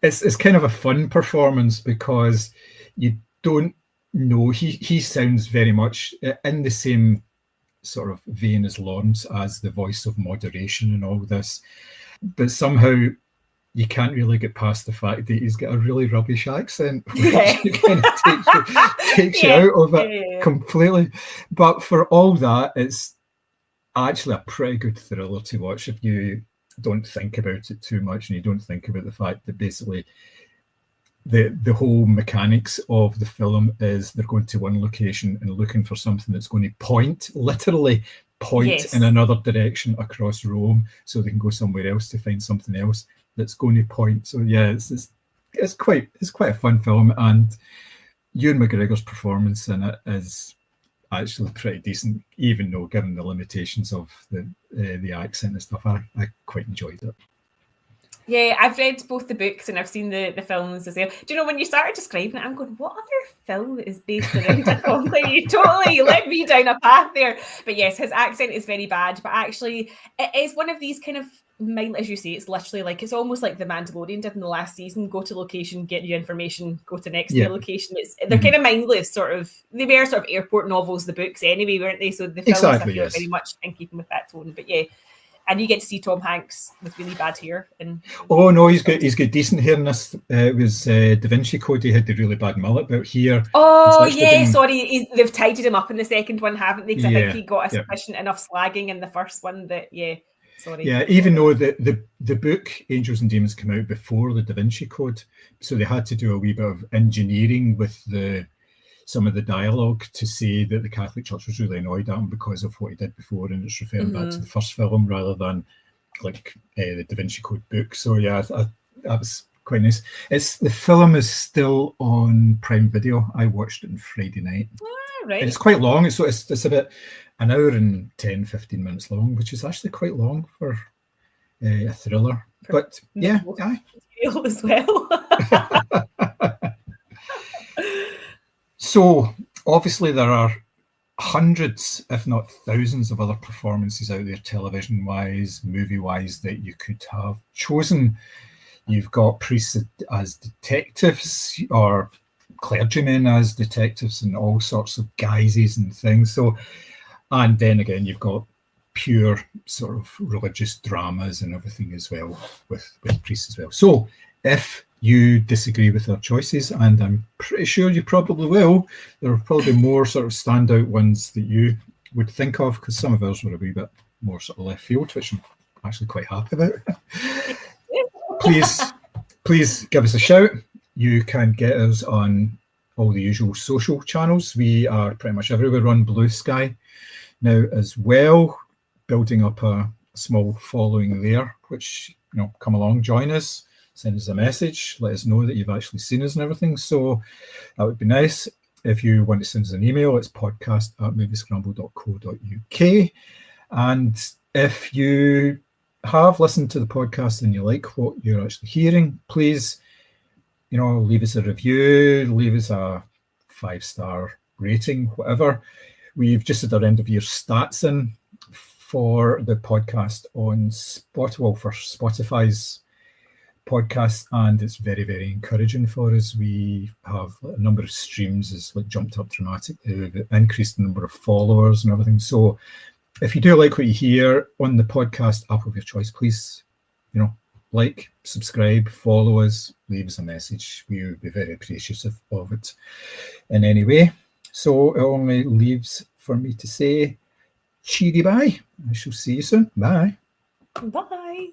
it's kind of a fun performance because you don't know. He sounds very much in the same sort of vein as Lawrence, as the voice of moderation and all this, but somehow you can't really get past the fact that he's got a really rubbish accent, which kind of takes you out of it completely. But for all that, it's actually a pretty good thriller to watch if you don't think about it too much and you don't think about the fact that basically the whole mechanics of the film is they're going to one location and looking for something that's going to literally point in another direction across Rome, so they can go somewhere else to find something else that's going to point. So yeah, it's quite a fun film, and Ewan McGregor's performance in it is actually pretty decent, even though given the limitations of the accent and stuff. I quite enjoyed it. Yeah, I've read both the books and I've seen the films as well. Do you know, when you started describing it, I'm going, what other film is based around a Conclave? You led me down a path there. But yes, his accent is very bad, but actually it is one of these kind of as you say, it's literally like, it's almost like the Mandalorian did in the last season: go to location, get you information, go to next new location. They're kind of mindless, sort of. They were sort of airport novels, the books anyway, weren't they? So the films I feel are very much in keeping with that tone. But yeah, and you get to see Tom Hanks with really bad hair. Oh no, he's got decent hair in this. It was Da Vinci Code. He had the really bad mullet, but here. Oh yeah, sorry, they've tidied him up in the second one, haven't they? Because I think he got a sufficient enough slagging in the first one that Sorry. Yeah, even though the book Angels and Demons came out before the Da Vinci Code, so they had to do a wee bit of engineering with some of the dialogue to say that the Catholic Church was really annoyed at him because of what he did before, and it's referring back to the first film rather than like the Da Vinci Code book. So yeah, that was quite nice. The film is still on Prime Video. I watched it on Friday night. Right. It's quite long. It's about an hour and 10, 15 minutes long, which is actually quite long for a thriller. But yeah, as well. So obviously there are hundreds, if not thousands, of other performances out there, television-wise, movie-wise, that you could have chosen. You've got priests as detectives, or clergymen as detectives, and all sorts of guises and things. So, and then again, you've got pure sort of religious dramas and everything as well, with priests as well. So if you disagree with our choices, and I'm pretty sure you probably will, there are probably more sort of standout ones that you would think of, because some of ours were a wee bit more sort of left field, which I'm actually quite happy about. Please give us a shout. You can get us on all the usual social channels. We are pretty much everywhere. We're on Blue Sky now as well, building up a small following there, which, you know, come along, join us, send us a message, let us know that you've actually seen us and everything. So that would be nice. If you want to send us an email, it's podcast@moviescramble.co.uk. And if you have listened to the podcast and you like what you're actually hearing, please, you know, leave us a review, leave us a 5-star rating, whatever. We've just had our end of year stats in for the podcast on for Spotify's podcast, and it's very, very encouraging for us. We have a number of streams has like jumped up dramatically. We've increased the number of followers and everything. So if you do like what you hear on the podcast app of your choice, please, you know, like, subscribe, follow us, leave us a message. We would be very appreciative of it in any way. So it only leaves for me to say cheery bye. I shall see you soon. Bye. Bye.